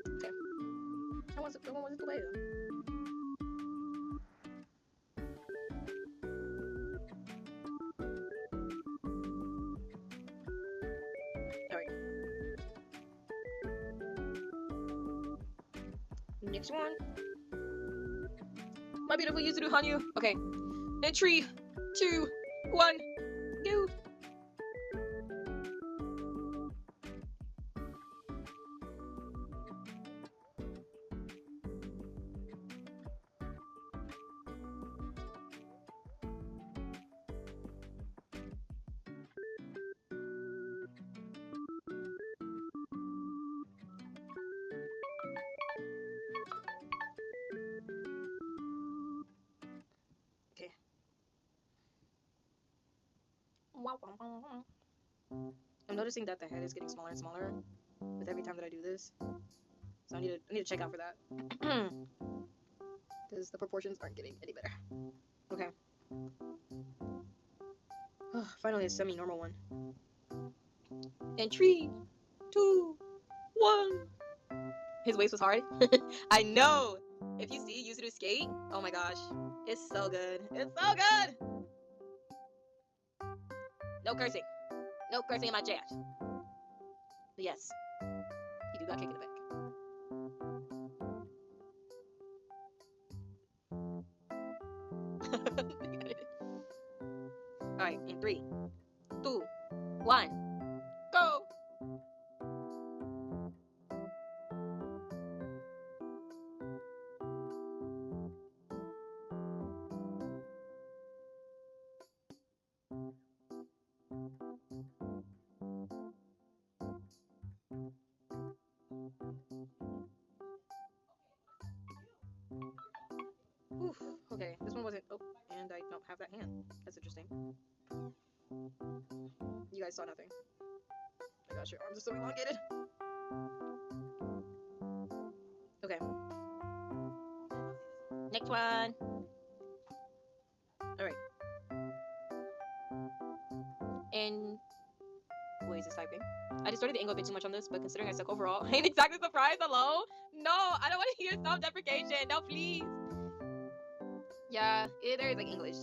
Okay. That one wasn't the way though. Alright. Next one. My beautiful Yuzuru Hanyu. Okay. In 3, 2, 1, go. Okay. I'm noticing that the head is getting smaller and smaller with every time that I do this. So I need to check out for that. Because the proportions aren't getting any better. Okay. Oh, finally a semi-normal one. In 3, 2, 1. His waist was hard. I know. If you see Yuzuru skate, oh my gosh, it's so good. It's so good. No cursing. No cursing in my chat. But yes, he do got kick in the back. Alright, in 3, 2, 1, go! Oof, okay, this one wasn't. Oh, and I don't have that hand. That's interesting. You guys saw nothing. Oh my gosh, your arms are so elongated. Okay. Next one. Alright. And what is this typing? I distorted the angle a bit too much on this, but considering I suck overall, I ain't exactly surprised. Hello? No, I don't want to hear self-deprecation. No, please. Yeah, there is like English.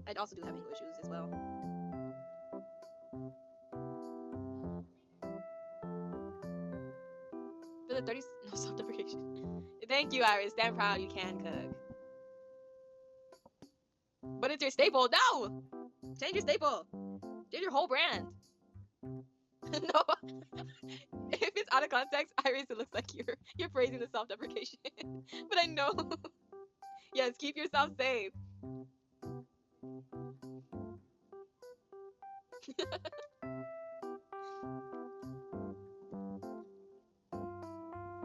I also do have English issues as well. For the 30, no self-deprecation. Thank you, Iris. Damn proud you can cook. But it's your staple. No! Change your staple. Change your whole brand. No. If it's out of context, Iris, it looks like you're praising the self-deprecation. But I know. Yes, keep yourself safe.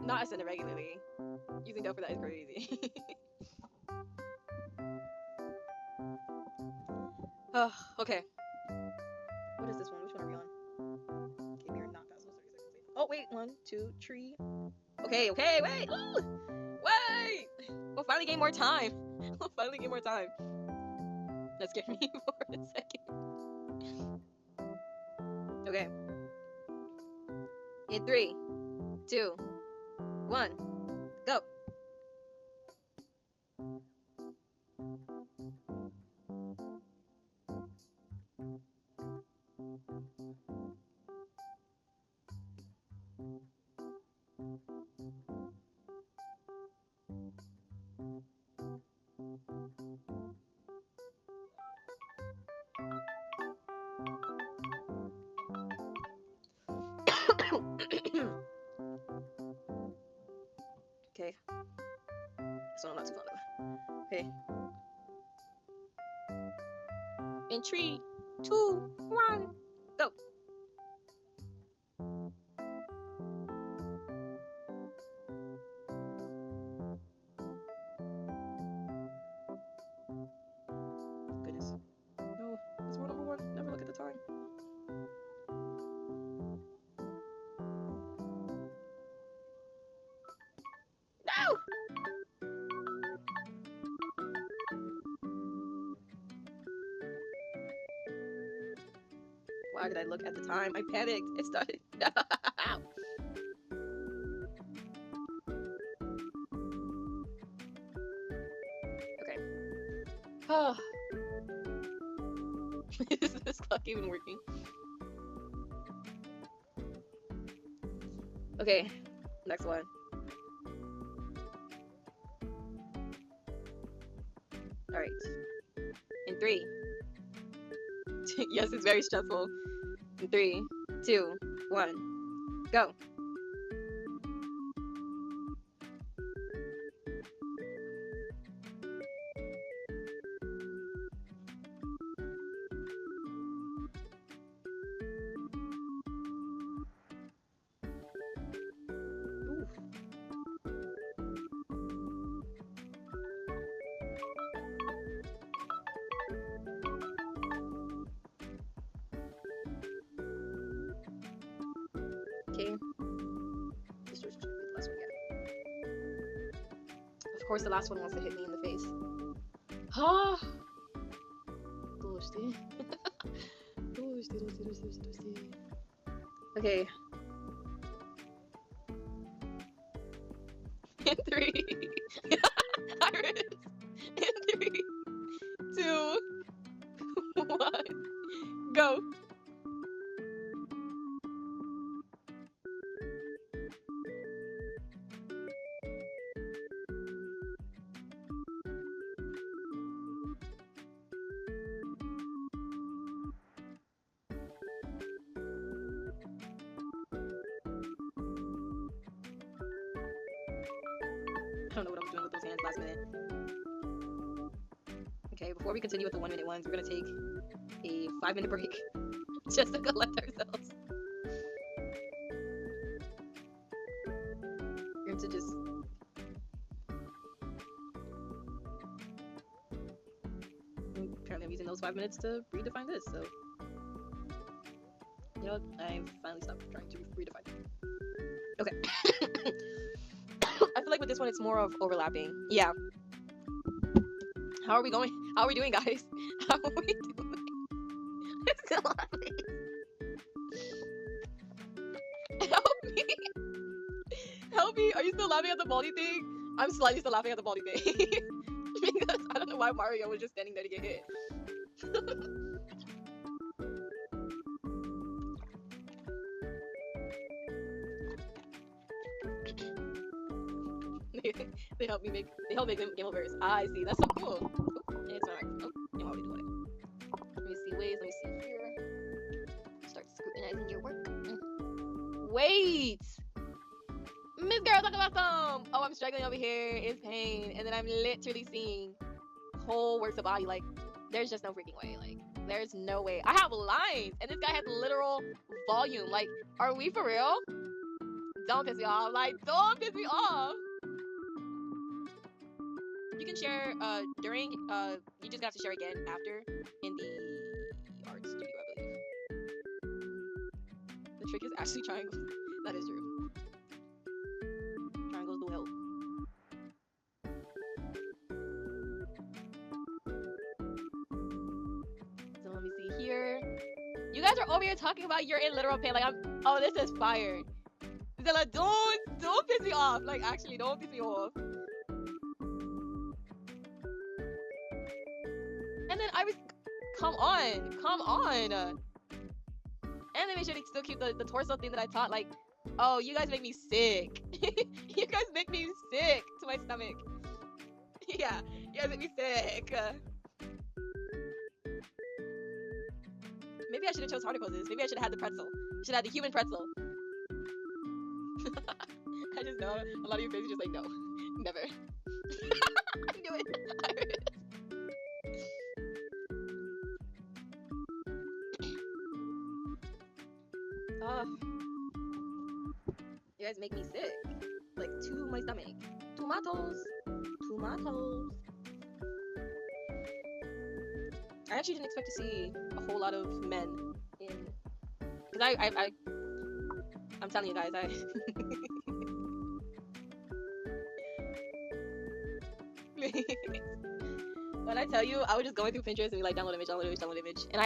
Not I send it regularly. Using dope for that is crazy. Oh, okay. What is this one? Which one are we on? Okay, we are not past those 30 seconds. Oh, wait. 1, 2, 3. Okay, wait. Ooh! Wait! Oh, finally gain more time. Finally gain more time. That scared me for a second. Okay. In 3, 2, 1, go. Okay. This one I'm not too fond of. Okay. In 3, 2, 1, go. Goodness. No, it's rule number 1. Never look at the time. No! Why did I look at the time? I panicked. It started. Okay. Oh. Is this clock even working? Okay, next one. Alright. In 3. Yes, it's very stressful. In 3, 2, 1, go. Okay. This should be the last one again. Of course, the last one wants to hit me in the face. Ah. Okay. In 3. Iris. In 3, 2, 1, go. I don't know what I was doing with those hands last minute. Okay, before we continue with the 1 minute ones, we're gonna take a 5-minute break just to collect ourselves. We're going to just apparently I'm using those 5 minutes to redefine this, so you know what? I finally stopped trying to redefine it. Okay. I feel like with this one it's more of overlapping. Yeah. How are we going? How are we doing, guys? How are we doing? It's still laughing. Help me! Help me! Are you still laughing at the baldy thing? I'm slightly still laughing at the baldy thing. Because I don't know why Mario was just standing there to get hit. They help me make game overs. I see, that's so cool. Ooh, it's not. Oh, you already doing it. Let me see ways, let me see here. Start scrutinizing your work. Wait! Miss Girl, talk about some! Oh, I'm struggling over here in pain, and then I'm literally seeing whole works of body. Like, there's just no freaking way. Like, there's no way. I have lines, and this guy has literal volume. Like, are we for real? Don't piss me off. Like, don't piss me off. You can share during you just have to share again after in the art studio, I believe. The trick is actually triangles. That is true. Triangles do help. You guys are over here talking about you're in literal pain. Like oh, this is fire. Zilla, don't piss me off. Like actually, don't piss me off. And then I was, come on. And they made sure to still keep the torso thing that I taught. Like, oh, you guys make me sick. You guys make me sick to my stomach. Yeah, you guys make me sick. Maybe I should have chose harder poses. Maybe I should have had the pretzel. Should have had the human pretzel. I just know a lot of your faces just like, no, never. I knew it. I knew it. You guys make me sick. Like, to my stomach. Tomatoes. I actually didn't expect to see a whole lot of men in... Because I'm telling you guys, when I tell you, I was just going through Pinterest and be like, download image. And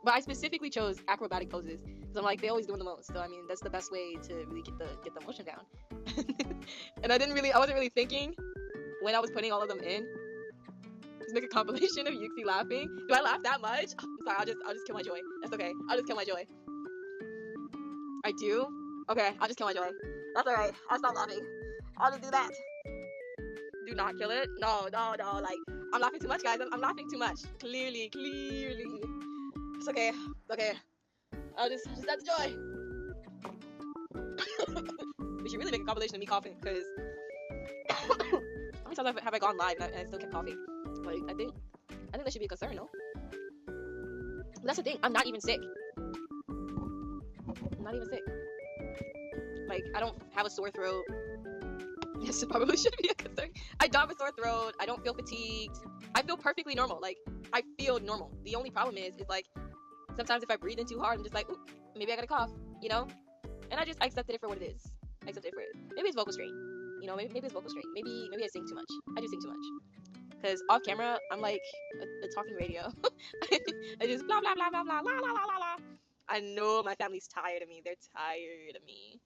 but I specifically chose acrobatic poses because I'm like, they always doing the most. So I mean, that's the best way to really get the motion down. And I wasn't really thinking when I was putting all of them in. Just make a compilation of Yuxi laughing. Do I laugh that much? I'm sorry, I'll just kill my joy. That's okay. I'll just kill my joy. I do? Okay, I'll just kill my joy. That's alright. I'll stop laughing. I'll just do that. Do not kill it. No. Like, I'm laughing too much, guys. I'm laughing too much. Clearly. It's okay. I'll just add the joy. We should really make a compilation of me coughing, because how many times have I gone live and I still kept coughing? Like, I think that should be a concern, no? But that's the thing. I'm not even sick. Like, I don't have a sore throat. Yes, it probably should be a concern. I don't have a sore throat. I don't feel fatigued. I feel perfectly normal. Like, I feel normal. The only problem is like, sometimes if I breathe in too hard, I'm just like, ooh, maybe I got a cough, you know? And I accepted it for what it is. Maybe it's vocal strain. You know, maybe it's vocal strain. Maybe I sing too much. I do sing too much. Because off camera, I'm like a talking radio. I just blah, blah, blah, blah, blah, la, la, la, la, la. I know my family's tired of me. They're tired of me.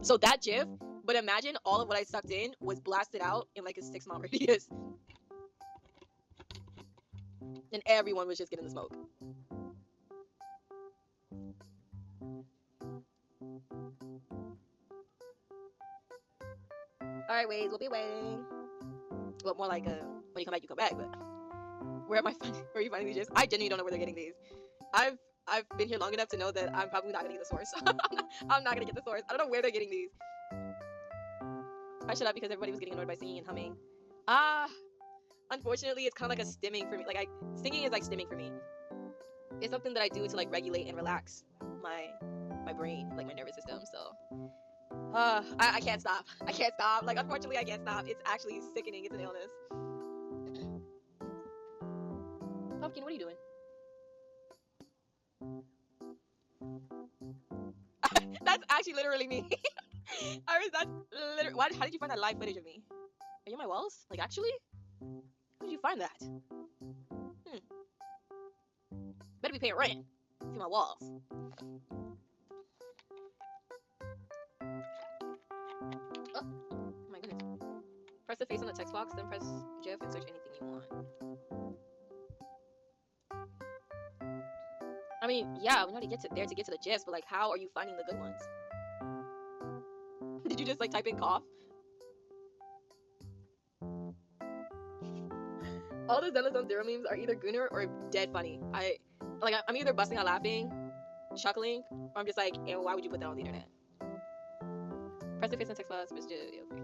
So that gif, but imagine all of what I sucked in was blasted out in like a 6-mile radius. And everyone was just getting the smoke. Alright, Waze, we'll be waiting. Well, more like when you come back, you come back, but where are you finding these gifs? I genuinely don't know where they're getting these. I've been here long enough to know that I'm probably not gonna get the source. I'm not gonna get the source. I don't know where they're getting these. I shut up because everybody was getting annoyed by singing and humming. Unfortunately, it's kind of like a stimming for me. Like, singing is like stimming for me. It's something that I do to like regulate and relax my brain, like my nervous system. So, I can't stop. Like, unfortunately, I can't stop. It's actually sickening. It's an illness. Pumpkin, what are you doing? That's actually literally me. Iris, that's literally. How did you find that live footage of me? Are you on my walls? Like, actually? How did you find that? Better be paying rent. See my walls. Oh my goodness. Press the face on the text box, then press GIF and search anything you want. I mean, yeah, we know to get to the GIFs, but like, how are you finding the good ones? Did you just like type in cough? All the Zenless on Zero memes are either gooner or dead funny. I'm either busting out laughing, chuckling, or I'm just like, ew, why would you put that on the internet? Press the face on text box, press GIF. Okay.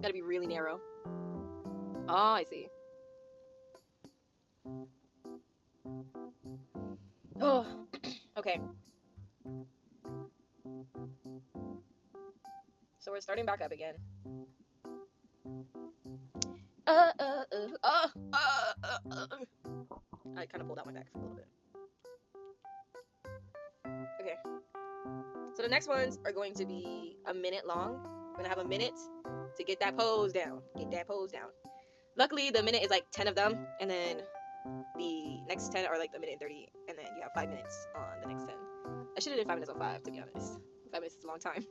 Gotta be really narrow. Oh, I see. Oh, okay. So we're starting back up again. I kind of pulled out my back a little bit. Okay. So the next ones are going to be a minute long. We're gonna have a minute to get that pose down. Luckily, the minute is like 10 of them, and then the next 10 are like the minute and 30, and then you have 5 minutes on the next 10. I should have done 5 minutes on 5, to be honest. 5 minutes is a long time.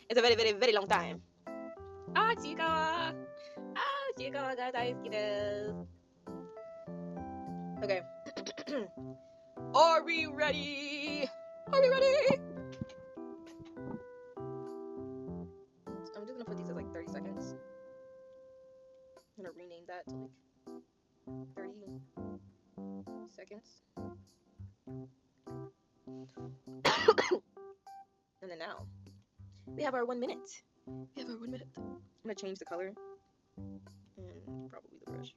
It's a very, very, very long time. Ah, Chikawa! Ah, Chikawa ga daisuki desu. Okay. Are we ready? Are we ready? I'm just gonna put these at like 30 seconds. I'm gonna rename that to like 30 seconds. And then now, we have our 1 minute. We have our 1 minute. I'm gonna change the color and probably the brush.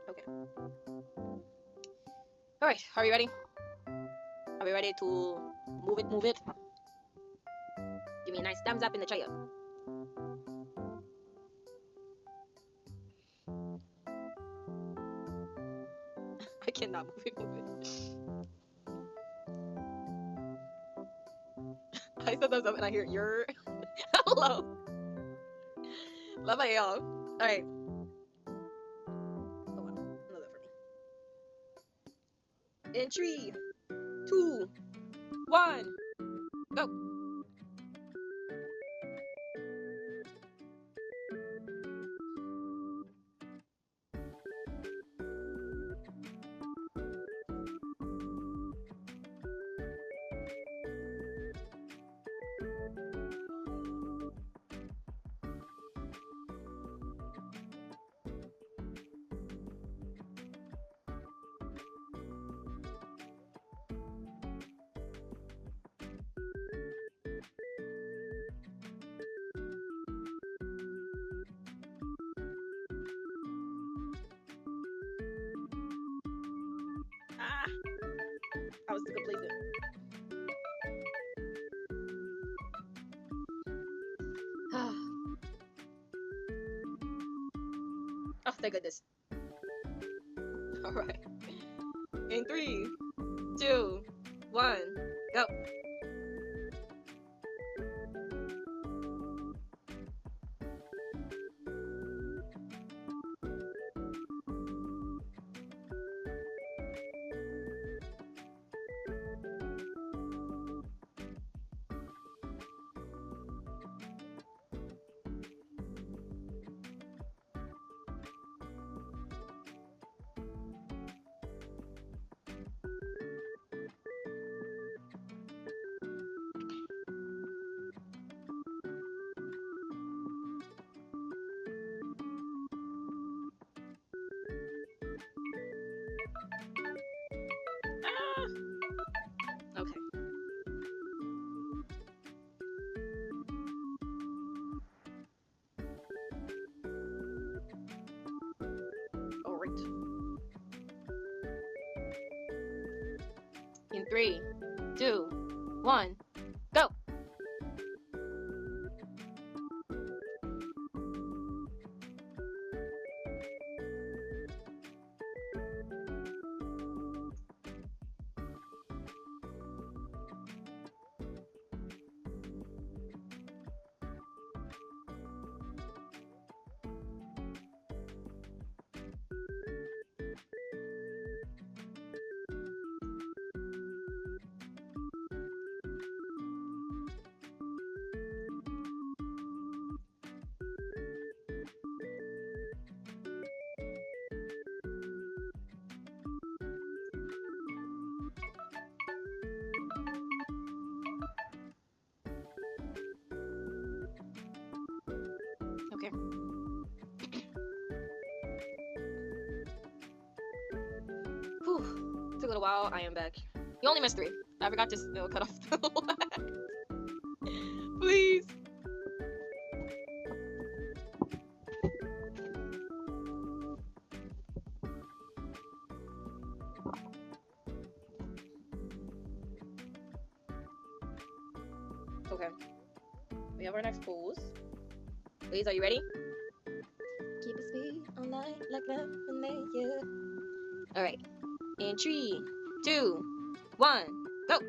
Okay. Alright, are we ready? Are we ready to move it, move it? Give me a nice thumbs up in the chat. I cannot move it, move it. I said thumbs up and I hear your hello. Love y'all. Alright. Oh wow, another for me. In 3, 2, 1, go. Ah, I was too complacent. Oh, thank goodness. Alright. In 3, 2, 1, go. Ah. Okay. Alright. In 3, 2, 1, go. Okay. Whew. Took a little while. I am back. You only missed 3. I forgot to cut off the wax. Please. Okay. We have our next pose. Please, are you ready? Keep it sweet all night like lemonade, yeah. Alright. In 3, 2, 1, go!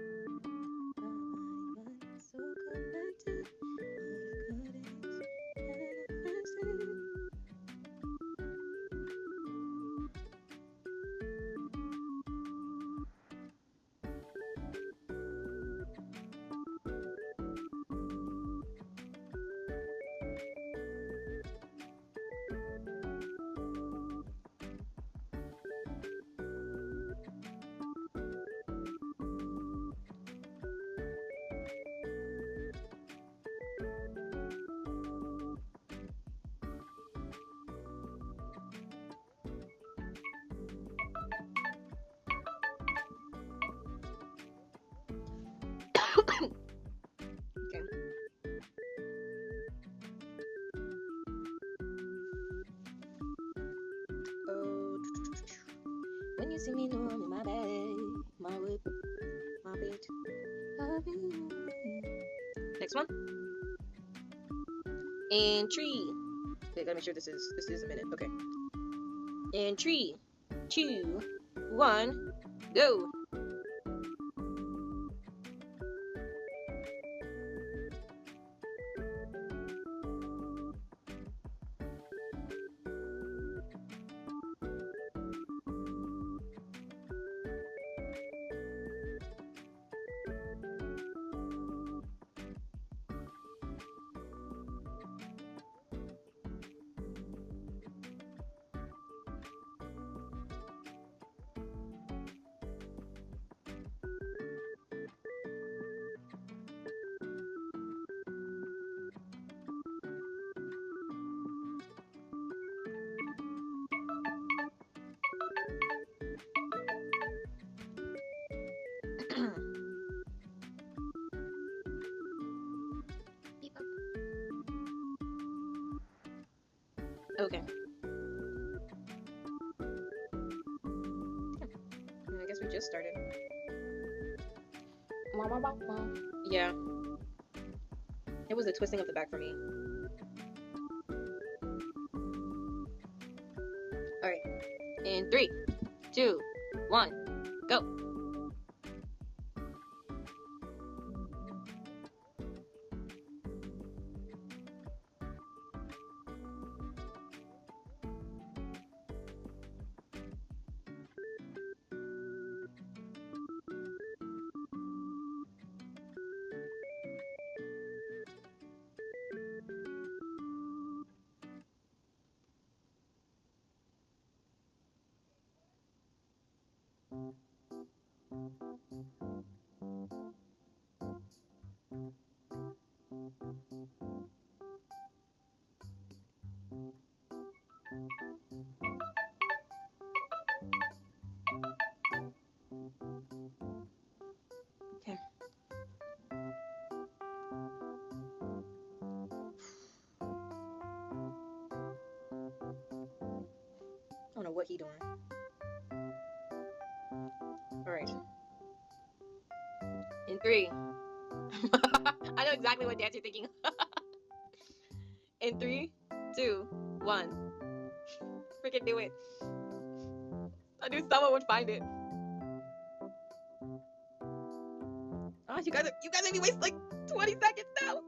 When you see me, know I'm in my bag, my whip, my bitch. Next one. And 3. Wait, gotta make sure this is a minute. Okay. And 3, 2, 1, go. Okay. I guess we just started. Yeah. It was the twisting of the back for me. Alright. In 3, 2, 1, go. Okay. I don't know what he doing. Alright. In 3. I know exactly what dance you're thinking. In 3, 2, 1. Freaking do it. I knew someone would find it. Oh, you guys made me waste like 20 seconds now.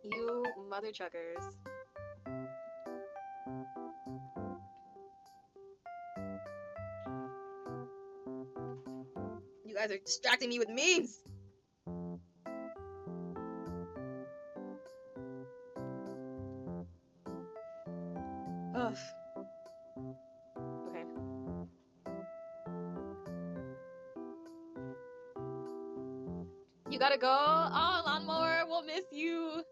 You mother truckers. You guys are distracting me with memes. Ugh. Okay. You gotta go. Oh, Lawnmower, we'll miss you.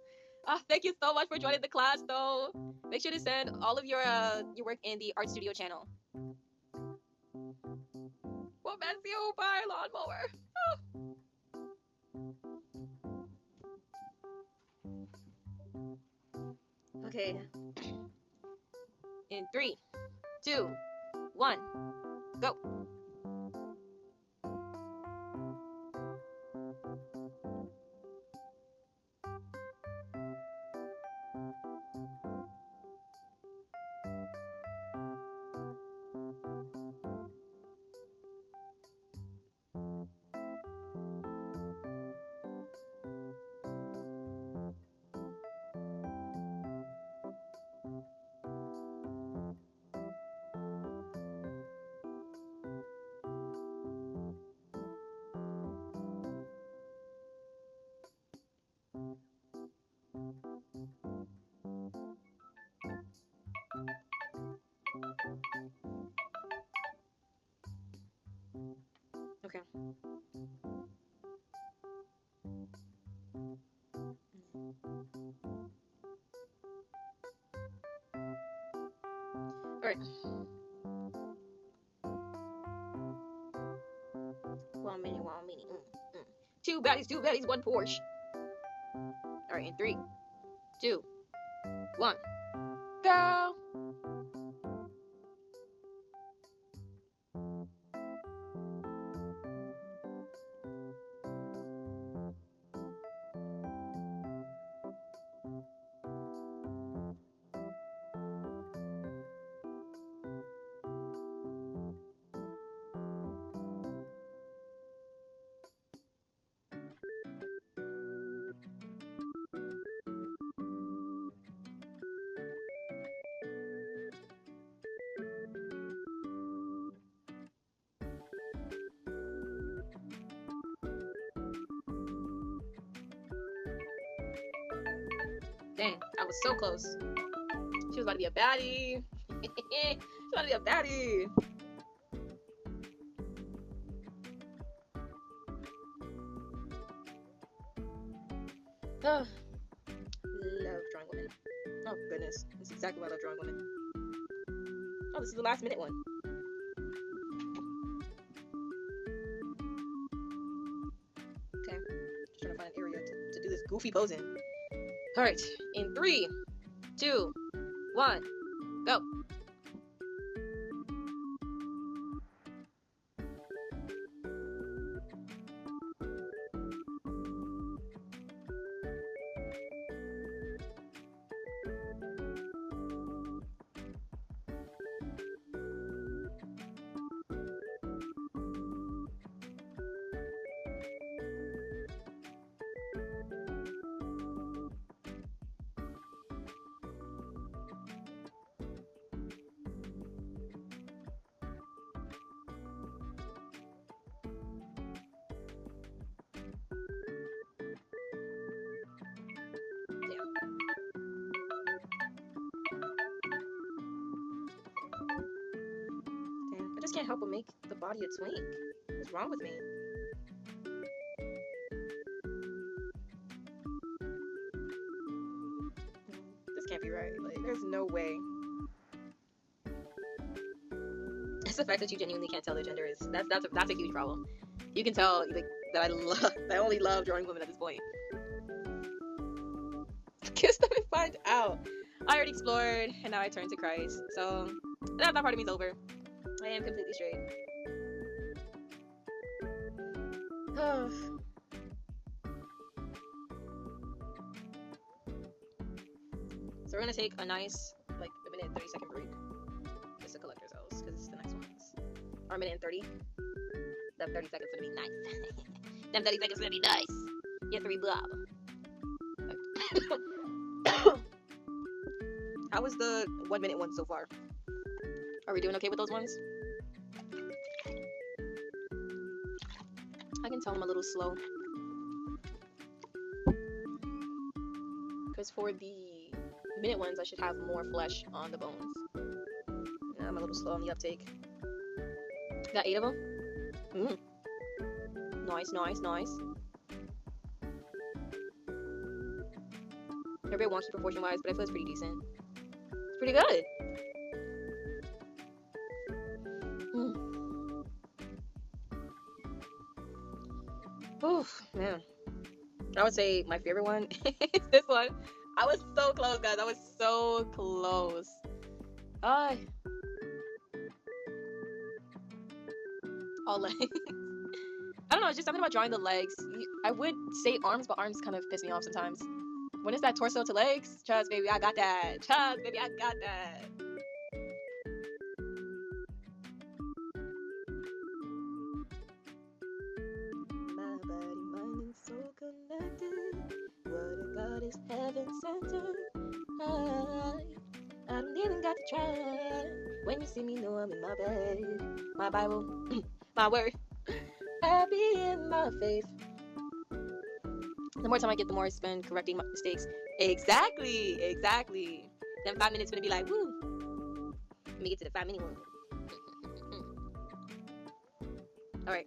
Thank you so much for joining the class, though. Make sure to send all of your work in the art studio channel. We'll miss you. Bye, Lawnmower. Okay. In 3, 2, 1, go. Alright. 1 minute, 1 minute. Two baddies, one Porsche. Alright, in 3, 2, 1, go! Dang, I was so close. She was about to be a baddie. She was about to be a baddie. Oh, love drawing women. Oh goodness, this is exactly why I love drawing women. Oh, this is the last minute one. Okay, just trying to find an area to do this goofy posing. All right, in 3, 2, 1, go. I just can't help but make the body a twink. What's wrong with me? This can't be right. Like, there's no way. It's the fact that you genuinely can't tell their gender is that's a huge problem. You can tell like that I only love drawing women at this point. Kiss them and find out. I already explored, and now I turn to Christ. So that part of me is over. I am completely straight. Oh. So we're gonna take a nice, like, a minute and 30-second break just to collect ourselves, because the next one's our minute and 30. That 30 seconds gonna be nice. Them 30 seconds gonna be nice. Yes, we blah. How was the 1 minute one so far? Are we doing okay with those ones? I can tell I'm a little slow. Because for the minute ones, I should have more flesh on the bones. Yeah, I'm a little slow on the uptake. Got 8 of them? Nice, nice, nice. They're a bit wonky proportion-wise, but I feel it's pretty decent. It's pretty good. Oof, man. I would say my favorite one is this one. I was so close, guys. I was so close. All legs. I don't know, it's just something about drawing the legs. I would say arms, but arms kind of piss me off sometimes. When it's that torso to legs, trust baby, I got that. Trust baby, I got that. My body, mind, and soul connected. What a God is heaven centered. I don't even got to try. When you see me, know I'm in my bed. My Bible, my word. Happy in my faith. The more time I get, the more I spend correcting my mistakes. Exactly, exactly. Then 5 minutes gonna be like, woo. Let me get to the 5 minute one. All right.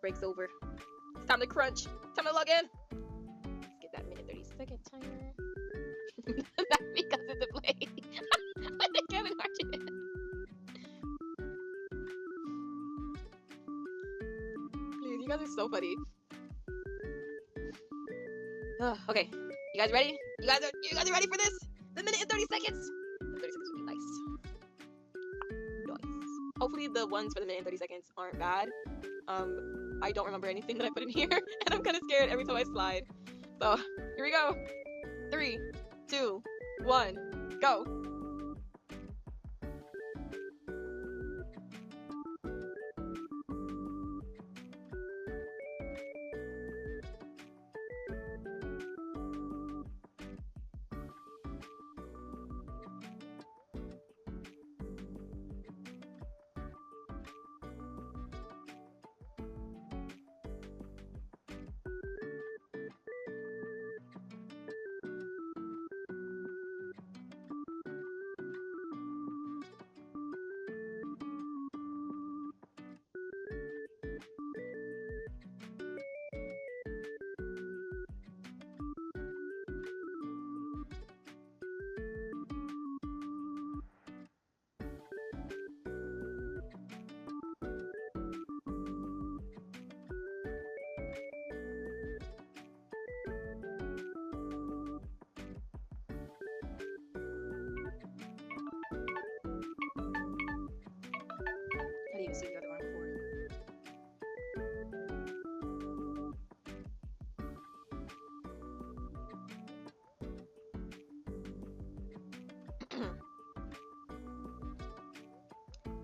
Break's over. It's time to crunch. Time to log in. Let's get that minute 30-second timer. Not because it's a play. You guys are so funny. Okay, you guys ready? You guys are ready for this? The minute and 30 seconds. 30 seconds would be nice. Nice. Hopefully the ones for the minute and 30 seconds aren't bad. I don't remember anything that I put in here, and I'm kind of scared every time I slide. So here we go. 3, 2, 1, go. I didn't even see the other one before.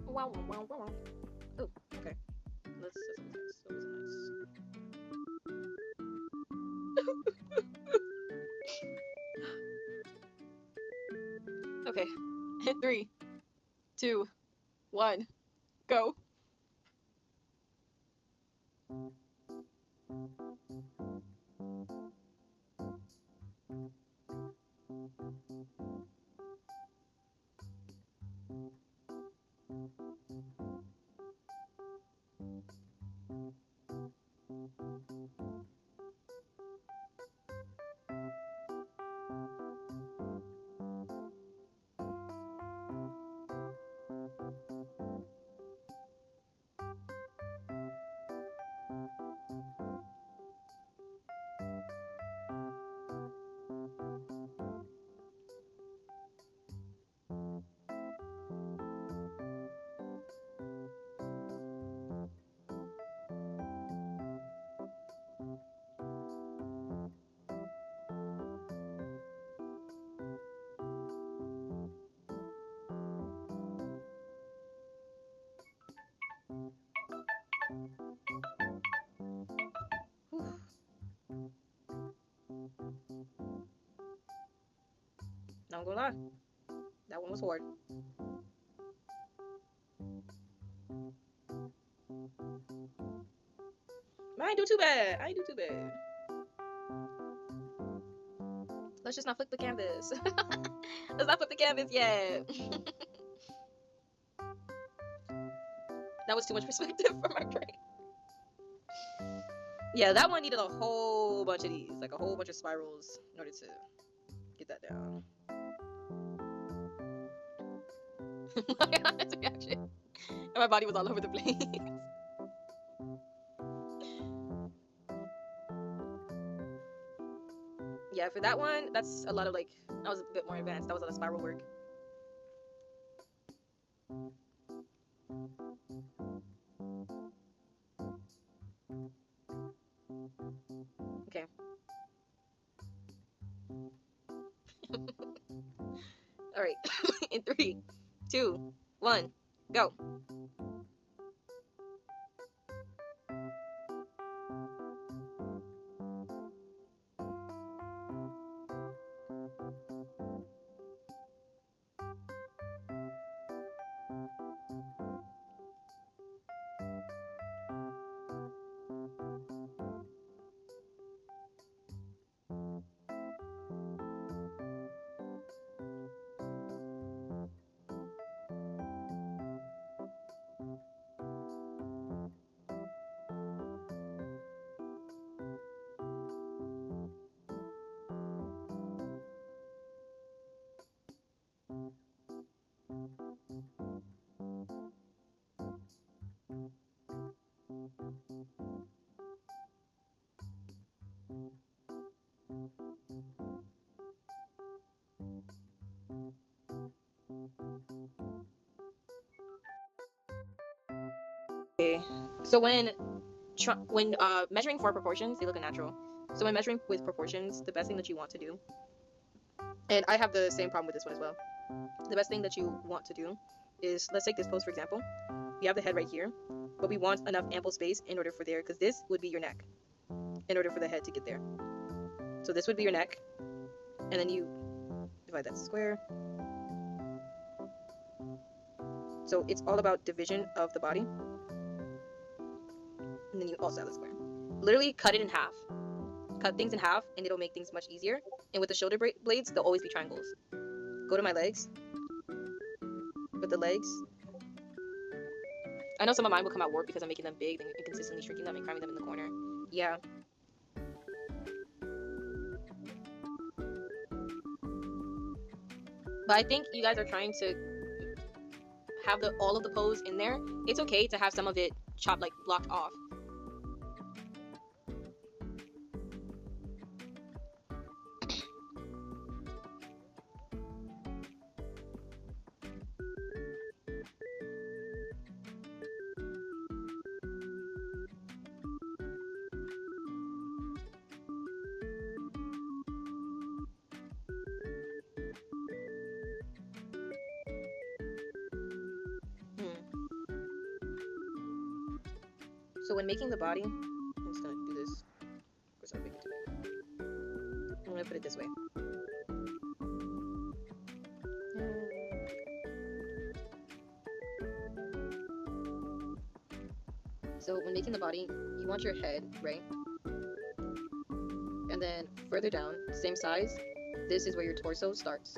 Wow, wow, wow. Oh, okay. Let's nice. That was nice. Okay. 3, 2, 1, go. Whew. Not gonna lie, that one was hard. I ain't do too bad. I ain't do too bad. Let's just not flip the canvas. Let's not flip the canvas yet. That was too much perspective for my brain. Yeah, that one needed a whole bunch of these, like a whole bunch of spirals in order to get that down. My honest reaction. And my body was all over the place. Yeah, for that one, that's a lot of like, that was a bit more advanced. That was a lot of spiral work. Okay. All right. In 3, 2, 1, go. Okay, so when measuring for proportions, they look unnatural. So when measuring with proportions, the best thing that you want to do, and I have the same problem with this one as well. The best thing that you want to do is, let's take this pose for example. You have the head right here, but we want enough ample space in order for there, because this would be your neck, in order for the head to get there. So this would be your neck, and then you divide that square. So it's all about division of the body. And then you also have the square. Literally cut it in half. Cut things in half, and it'll make things much easier. And with the shoulder blades, they'll always be triangles. Go to my legs. With the legs, I know some of mine will come out warped because I'm making them big and consistently shrinking them and cramming them in the corner. Yeah. But I think you guys are trying to have all of the pose in there. It's okay to have some of it chopped, like blocked off. So when making the body, I'm just gonna do this. Of course, I'll make it too big. I'm gonna put it this way. So when making the body, you want your head, right? And then further down, same size, this is where your torso starts.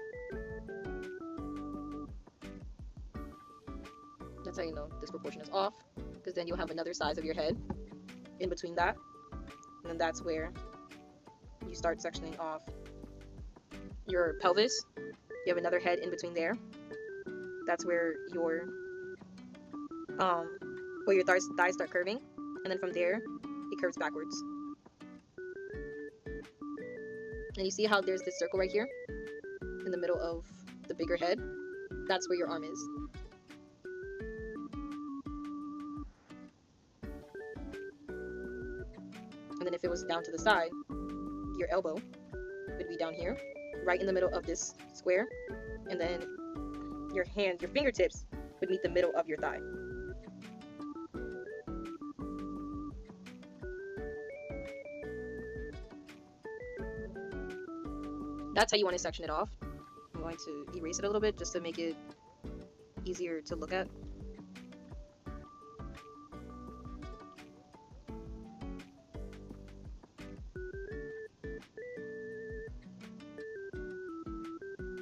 That's how you know this proportion is off, because then you'll have another size of your head in between that, and then that's where you start sectioning off your pelvis. You have another head in between there. That's where your thighs start curving, and then from there it curves backwards. And you see how there's this circle right here in the middle of the bigger head? That's where your arm is. And then if it was down to the side, your elbow would be down here, right in the middle of this square, and then your fingertips would meet the middle of your thigh. That's how you want to section it off. I'm going to erase it a little bit just to make it easier to look at.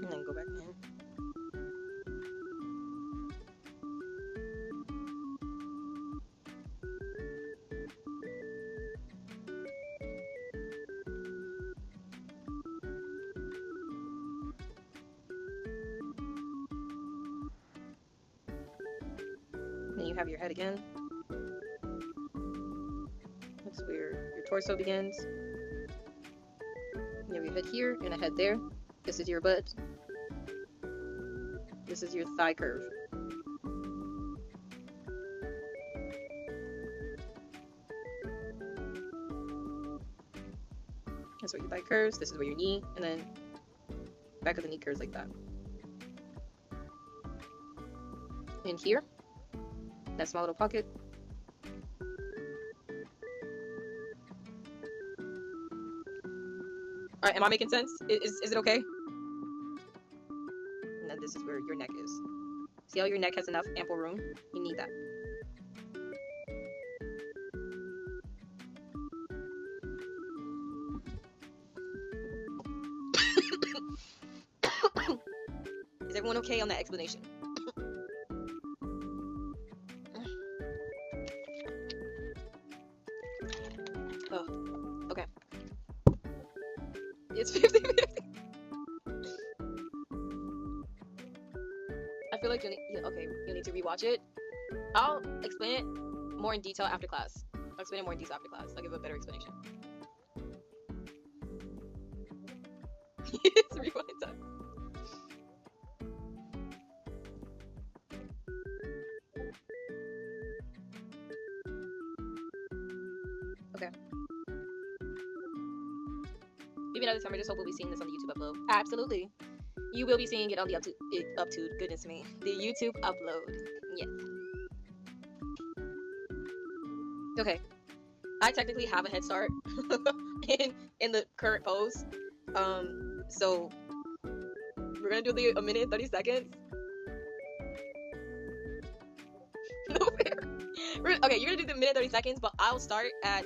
And then go back in. Then you have your head again. That's where your torso begins. You have your head here and a head there. This is your butt. This is your thigh curve. That's where your thigh curves. This is where your knee, and then back of the knee curves like that. And here, that small little pocket. Alright, am I making sense? Is it okay? And then this is where your neck is. See how your neck has enough ample room? You need that. Is everyone okay on that explanation? Oh, okay. It's 50-50. I feel like you need to rewatch it. I'll explain it more in detail after class. I'll explain it more in detail after class. I'll give a better explanation. It's rewind time. Okay. Maybe another time I just hope we'll be seeing this on the YouTube upload. Absolutely. You will be seeing it on the up to goodness me. The YouTube upload. Yes. Okay. I technically have a head start in the current pose. So we're gonna do the 1 minute and 30 seconds. No fair. Okay, you're gonna do the 1 minute 30 seconds, but I'll start at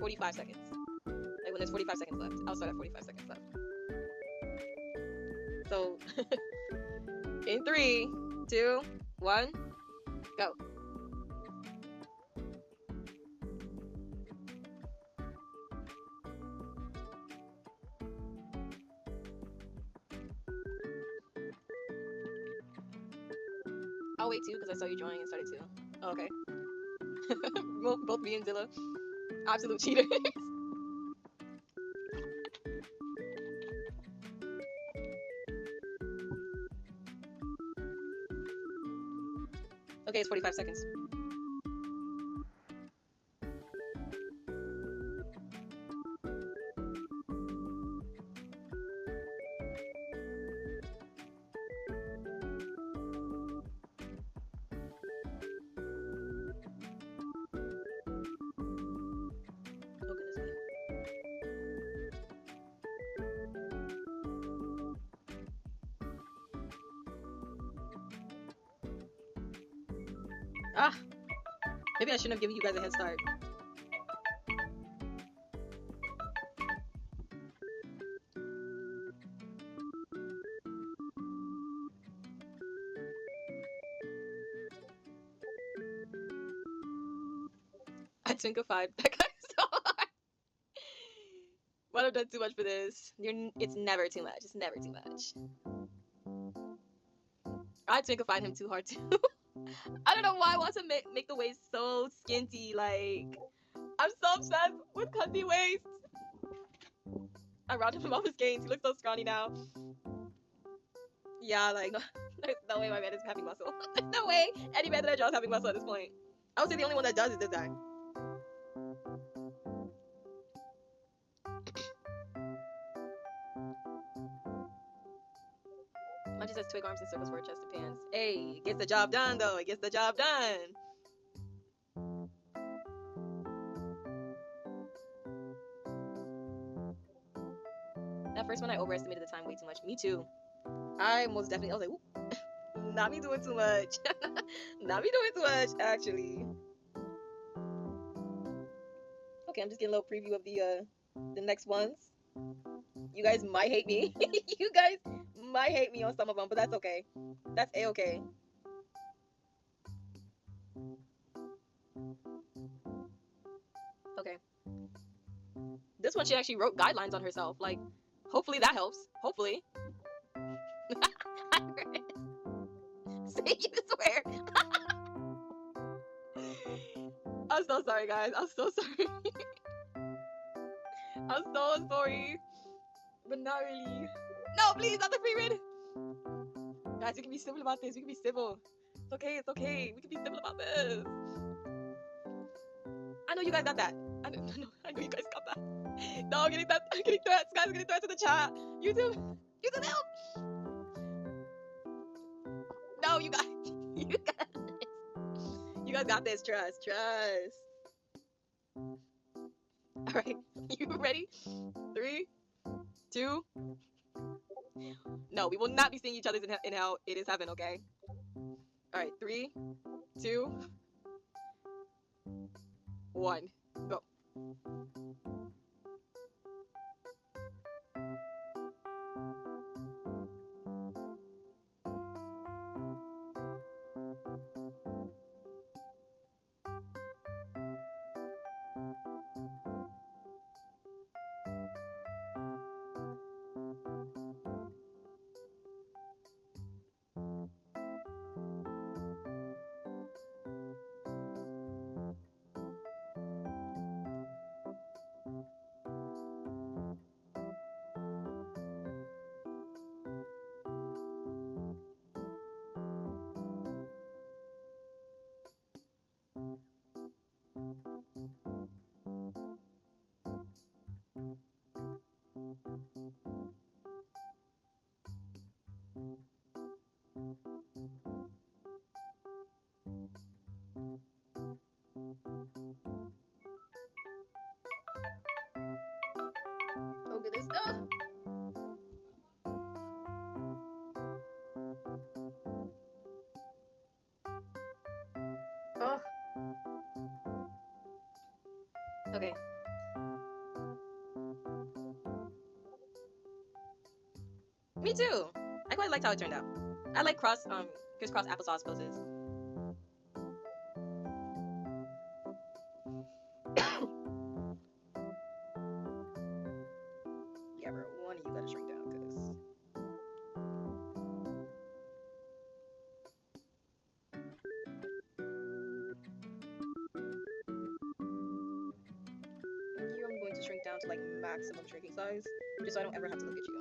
45 seconds. Like when there's 45 seconds left, I'll start at 45 seconds left. So in 3, 2, 1, go. I'll wait too because I saw you join and started too. Oh, okay. Both me and Zilla, absolute cheaters. Okay, it's 45 seconds. Oh goodness me. Ah, maybe I shouldn't have given you guys a head start. I twinkified that guy so hard. Might have done too much for this. It's never too much. It's never too much. I twinkified him too hard too. I don't know why I want to make the waist so skinty. Like, I'm so obsessed with cunty waist. I rounded him off his gains. He looks so scrawny now. Yeah, like, there's no way my man is having muscle. There's no way any man that I draw is having muscle at this point. I would say the only one that does is this guy. Mine just has twig arms and circles for chest and pants. Hey, it gets the job done though. It gets the job done. That first one I overestimated the time way too much. Me too. I most definitely, I was like, ooh, not me doing too much. Not me doing too much, actually. Okay, I'm just getting a little preview of the next ones. You guys might hate me. You guys might hate me on some of them, but that's okay. That's a-okay. Okay. This one she actually wrote guidelines on herself. Like, hopefully that helps. Hopefully. Say you swear. I'm so sorry, guys. I'm so sorry. I'm so sorry. But not really. No, please, not the free read. Guys, we can be civil about this. We can be civil. It's okay. It's okay. We can be civil about this. I know you guys got that. I know you guys got that. No, I'm getting threats. Guys, I'm getting threats in the chat. YouTube help. No, you guys. You guys got this. Trust. All right. You ready? 3, 2. No, we will not be seeing each other in hell. It is heaven, okay? All right. 3, 2, 1. Go. this stuff. Oh. Okay. Me too. I quite liked how it turned out. I like crisscross applesauce poses. Yeah, bro. One of you gotta shrink down, cause you, I'm going to shrink down to like maximum shrinking size, just so I don't ever have to look at you.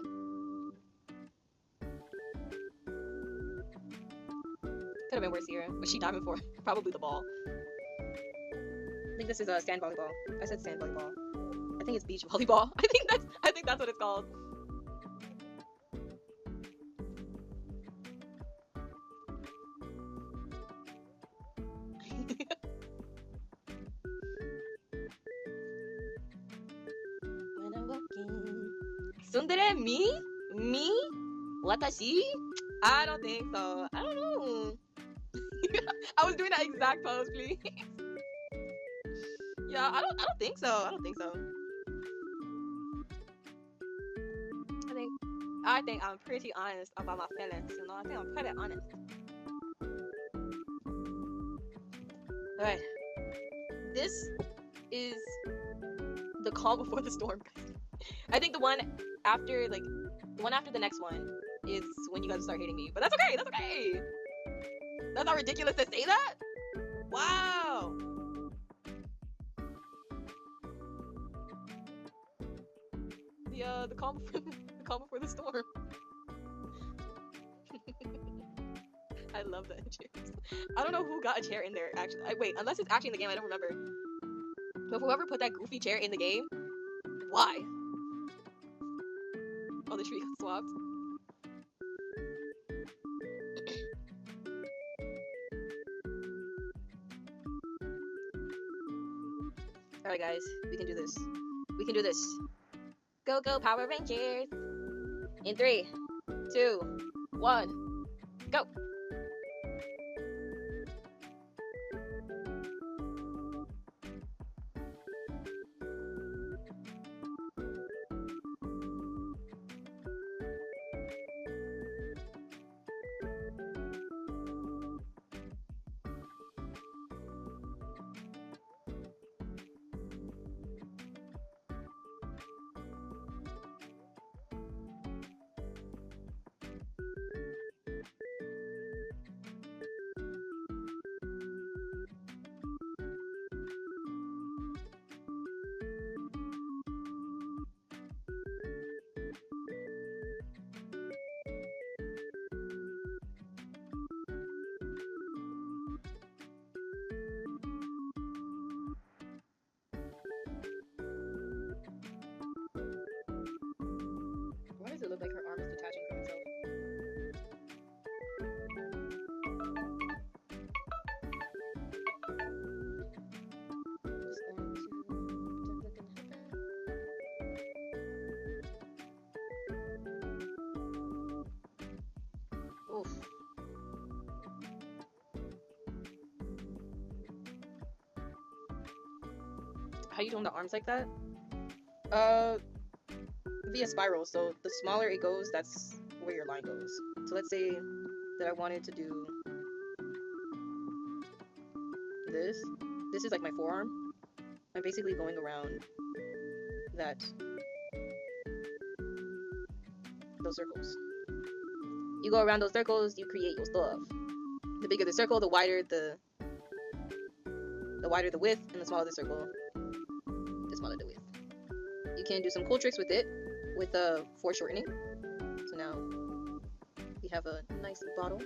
Could have been worse here. What's she diving for? Probably the ball. I think this is a sand volleyball. I said sand volleyball. I think it's beach volleyball. I think that's what it's called. When I'm walking. Tsundere, me? Me? Watashi? I don't think so. I don't know. I was doing that exact pose, please. Yeah, I don't think so. I don't think so. I think I'm pretty honest about my feelings, you know. I think I'm pretty honest. Alright. This is the calm before the storm. I think the one after the next one is when you guys start hating me. But that's okay, that's okay. That's not ridiculous to say that? Wow. The calm before the storm. I love the chairs. I don't know who got a chair in there actually. Wait, unless it's actually in the game, I don't remember. But whoever put that goofy chair in the game, why? Oh, the tree got swapped. Alright guys, we can do this. We can do this. Go, go, Power Rangers! In 3, 2, 1, go! Why does it look like her arm is detaching from itself? Oof. How you doing the arms like that? Via spiral, so the smaller it goes, that's where your line goes. So let's say that I wanted to do this. This is like my forearm. I'm basically going around those circles. You go around those circles, you create your stuff. The bigger the circle, the wider the width, and the smaller the circle, the smaller the width. You can do some cool tricks with it, with foreshortening. So now we have a nice bottle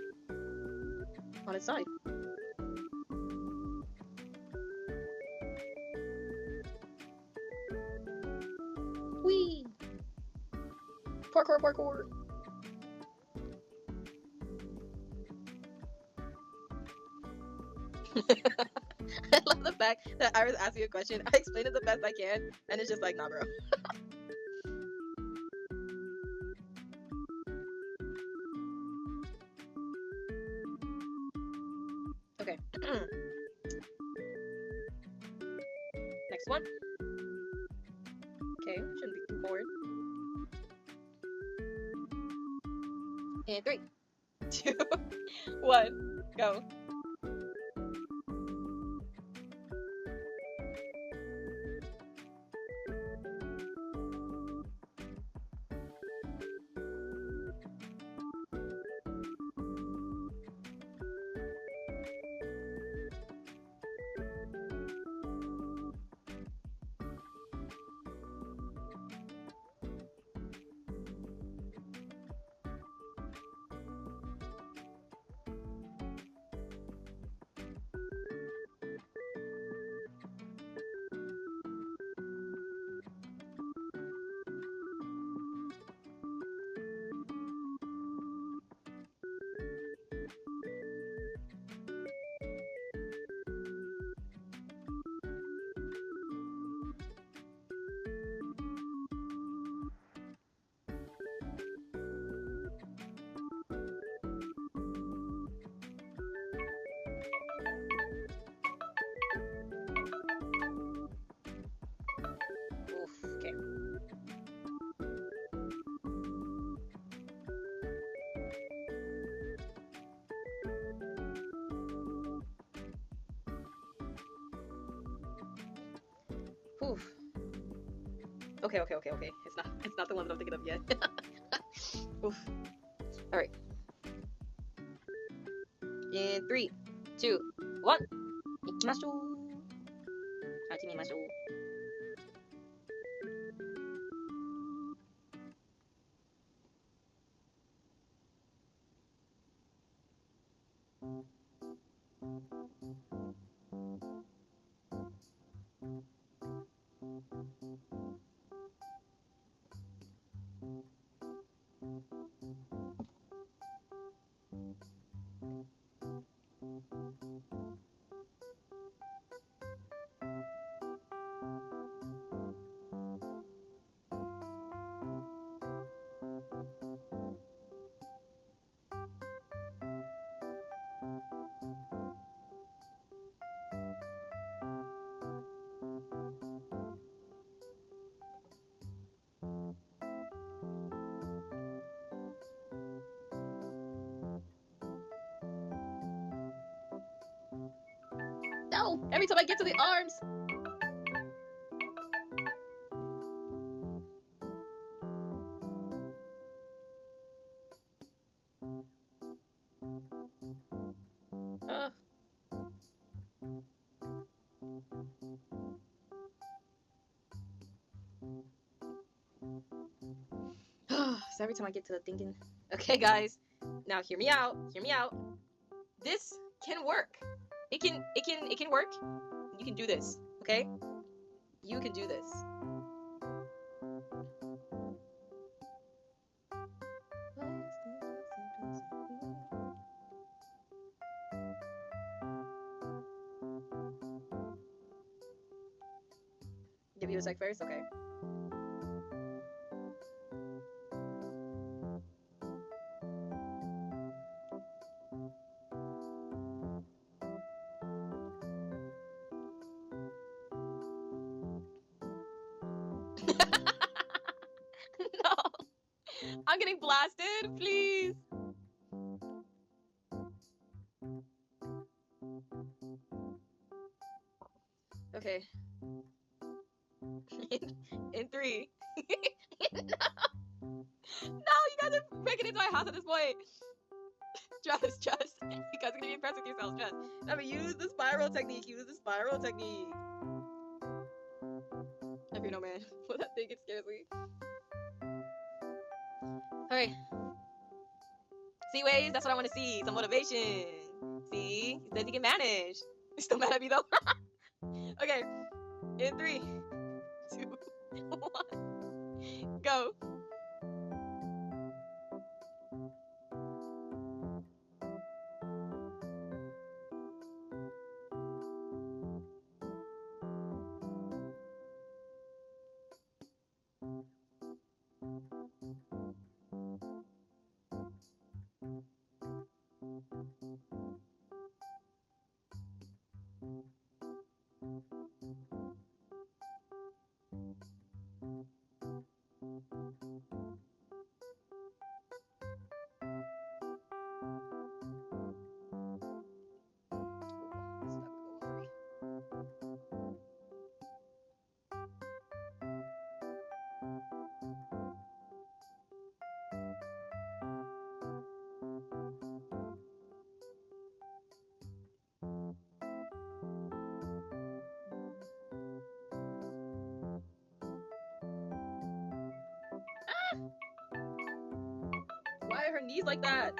on its side. Whee! Parkour, parkour! I love the fact that Iris asked me a question, I explained it the best I can, and it's just like, nah, bro. Next one. Okay, shouldn't be too forward. And 3, 2, 1, go. Oof, okay. Oof. Okay. It's not the one that I'm thinking of yet. Oof. Alright. In 3, 2, 1. 行きましょう。始めましょう。No! Every time I get to the arms! So every time I get to the thinking, okay guys, now hear me out, this can work. It can work. You can do this, okay? You can do this. Give you a sec first, okay. No, I'm getting blasted, please. Okay. In 3. No, you guys are breaking into my house at this point. Trust. You guys are gonna be impressed with yourselves, trust. Remember, use the spiral technique. I fear no man. What that thing, it scares me. Alright. See, Waze, that's what I want to see. Some motivation. See? He says he can manage. He's still mad at me though. Okay. In 3, 2, 1. Go. Why are her knees like that?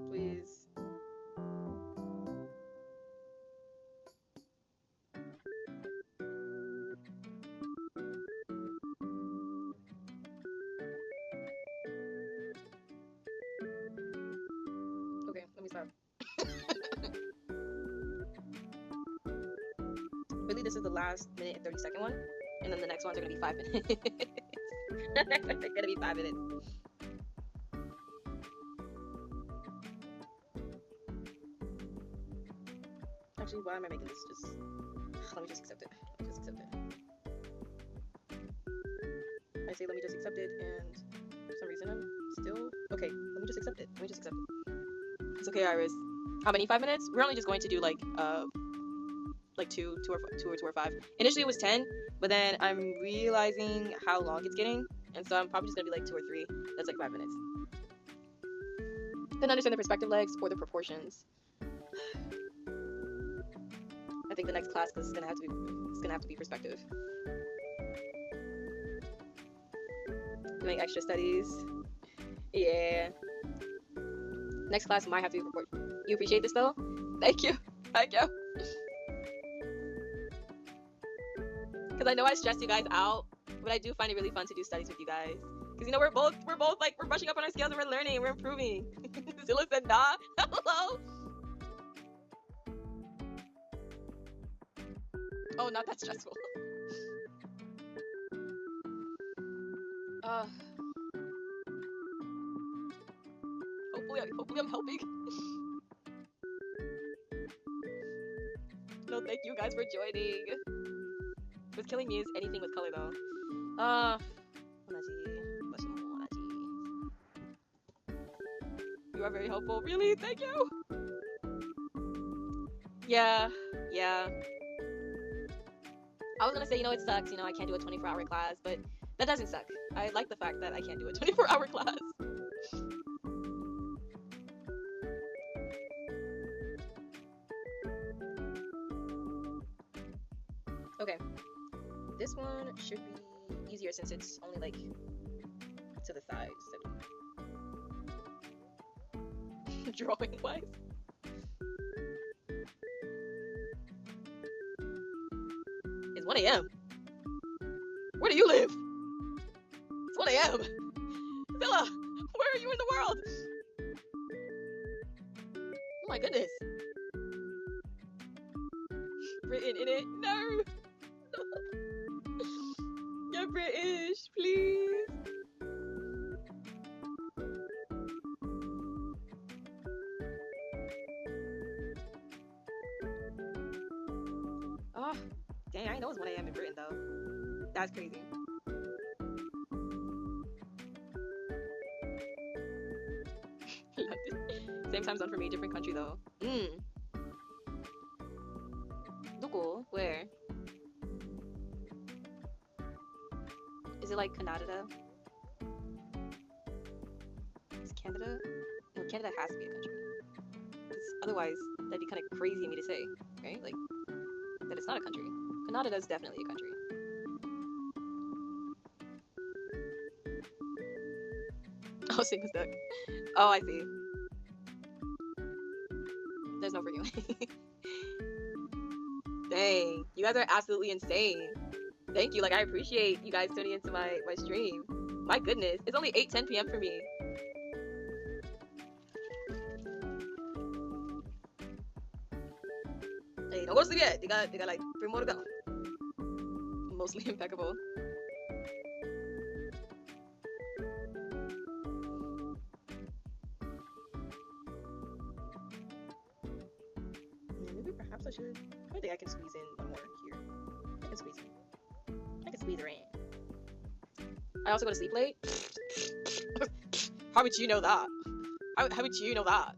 Please. Okay, let me stop. Really, this is the last minute and 30-second one, and then the next ones are gonna be 5 minutes. The next one's gonna be 5 minutes. Actually, why am I making this? Just let me just accept it. Let me just accept it. I say let me just accept it, and for some reason I'm still okay. Let me just accept it. Let me just accept it. It's okay, Iris. How many? 5 minutes? We're only just going to do like two or 5. Initially it was 10, but then I'm realizing how long it's getting, and so I'm probably just gonna be like 2 or 3. That's like 5 minutes. Didn't understand the perspective legs or the proportions. I think the next class is gonna have to be perspective. Doing extra studies. Yeah. Next class might have to be proportion. You appreciate this though? Thank you. Thank you. Because I know I stress you guys out, but I do find it really fun to do studies with you guys. Because you know we're both like we're brushing up on our skills and we're learning and we're improving. Zilla said nah. Hello. Oh, not that stressful. Hopefully I'm helping. No, thank you guys for joining. What's killing me is anything with color though. You are very helpful. Really? Thank you. Yeah. I was gonna say, it sucks, I can't do a 24-hour class, but that doesn't suck. I like the fact that I can't do a 24-hour class. Okay. This one should be easier since it's only like to the sides. So. Drawing wise. It's 1 a.m. Where do you live? It's 1 a.m. Zilla, where are you in the world? Oh my goodness. Written in it? No. You're British, please. Oh, dang, I know it's 1 a.m. in Britain though. That's crazy. Same time zone for me, different country though. 누구? Where? Is it like Canada? Is Canada? No, Canada has to be a country. 'Cause otherwise, that'd be kind of crazy of me to say, right? Like, that it's not a country. Canada is definitely a country. Oh, same as duck. Oh, I see. There's no for you. Dang, you guys are absolutely insane. Thank you. Like, I appreciate you guys tuning into my stream. My goodness, it's only 8:10 p.m. for me. Hey, don't go to sleep yet. They got like 3 more to go. Mostly impeccable. Maybe perhaps I should. I think I can squeeze in one more here. I can squeeze her in. I also go to sleep late. How would you know that? How would you know that?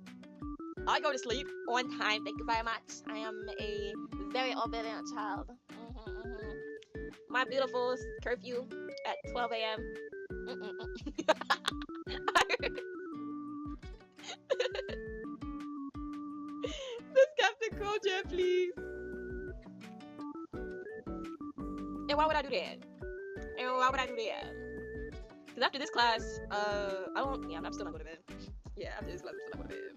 I go to sleep on time. Thank you very much. I am a very obedient child. My beautiful curfew at 12 a.m. This Captain Cool Jet, please. And why would I do that? Because after this class, I won't. Yeah, I'm still not going to bed. Yeah, after this class, I'm still not going to bed.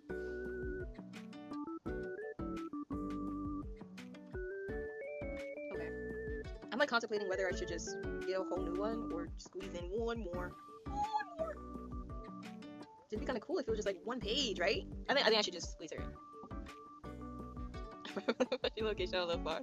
Okay. I'm like contemplating whether I should just get a whole new one or squeeze in one more. It'd be kind of cool if it was just like one page, right? I think I should just squeeze her in. Location on the bar.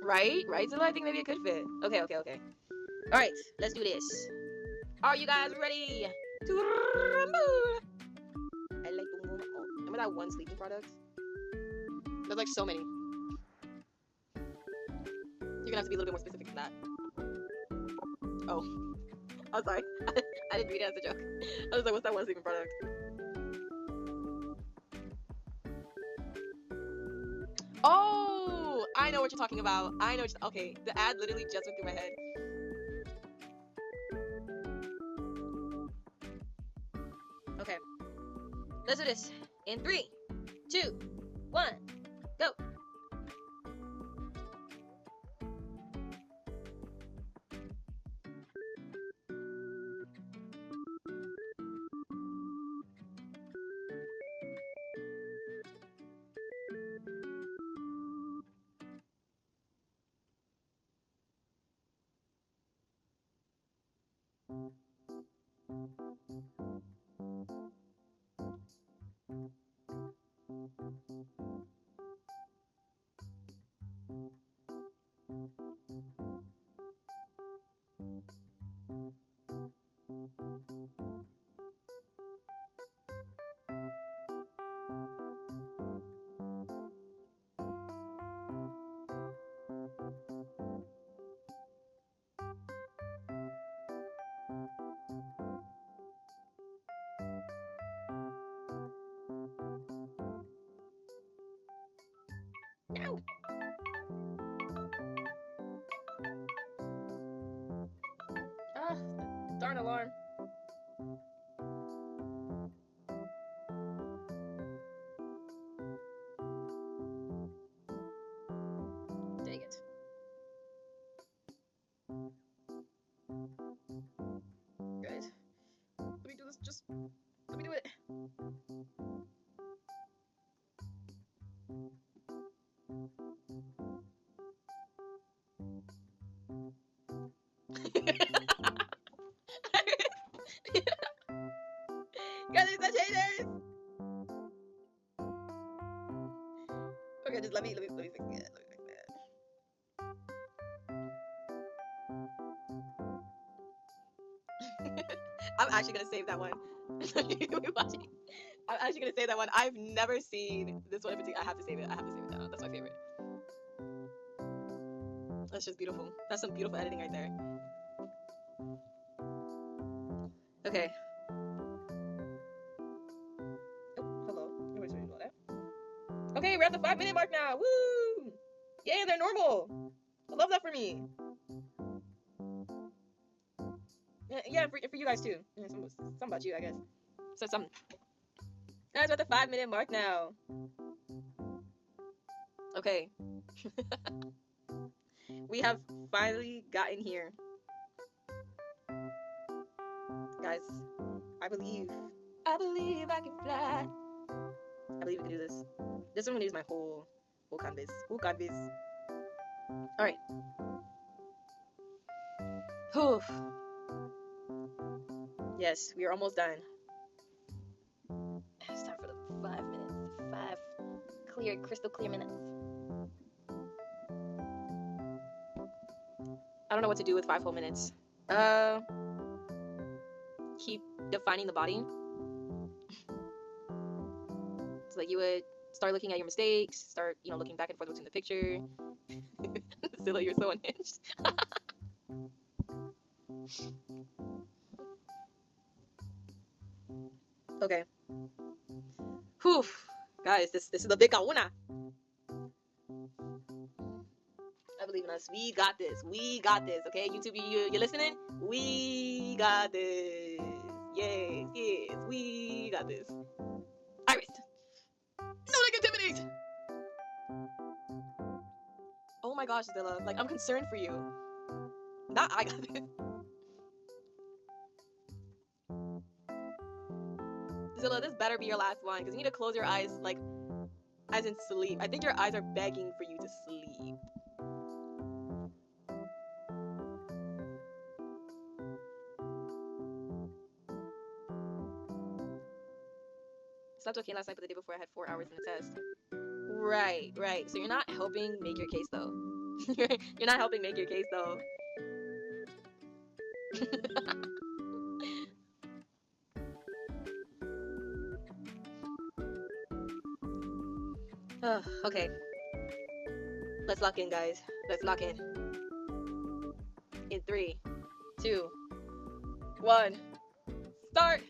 Right? So I think maybe it could fit. Okay. Alright, let's do this. Are you guys ready to rumble? I like the one. Oh, remember that one sleeping product? There's like so many. You're gonna have to be a little bit more specific than that. Oh. I'm sorry. I didn't read it as a joke. I was like, what's that one sleeping product? Oh! I know what you're talking about. Okay, the ad literally just went through my head. Okay. Let's do this. In 3, 2, 1, go! No! Ah, darn alarm. Dang it. Guys, let me do this. Just let me do it. Guys, there's such haters. Okay, just let me fix it. I'm actually gonna save that one. You're watching. I'm actually gonna save that one. I've never seen this one in particular. I have to save it. Down. That's my favorite. That's just beautiful. That's some beautiful editing right there. Okay. Oh, hello. Nobody's ready to do that. Okay, we're at the 5-minute mark now. Woo! Yay, they're normal. I love that for me. Yeah, for you guys too. Yeah, some about you, I guess. So some. Guys, we're at the 5-minute mark now. Okay. We have finally gotten here. Guys, I believe I can fly. I believe we can do this. This one needs my whole canvas. Alright. Whew. Yes, we are almost done. It's time for the 5 minutes. 5 clear, crystal clear minutes. I don't know what to do with 5 whole minutes. Keep defining the body. So like you would start looking at your mistakes, start, looking back and forth between the picture. Zilla, you're so unhinged. Okay. Whew. Guys, this is the big una. I believe in us. We got this. Okay, YouTube, you listening? We got this. Yes, we got this. Iris. No, my gosh, Zilla. Like, I'm concerned for you. Not I got it. Zilla, this better be your last one, because you need to close your eyes, like, as in sleep. I think your eyes are begging for you to sleep. Slept okay last night, but the day before I had 4 hours in the test. Right, right. So you're not helping make your case, though. You're not helping make your case, though. Okay. Let's lock in, guys. Let's lock in. In 3, 2, 1. Start!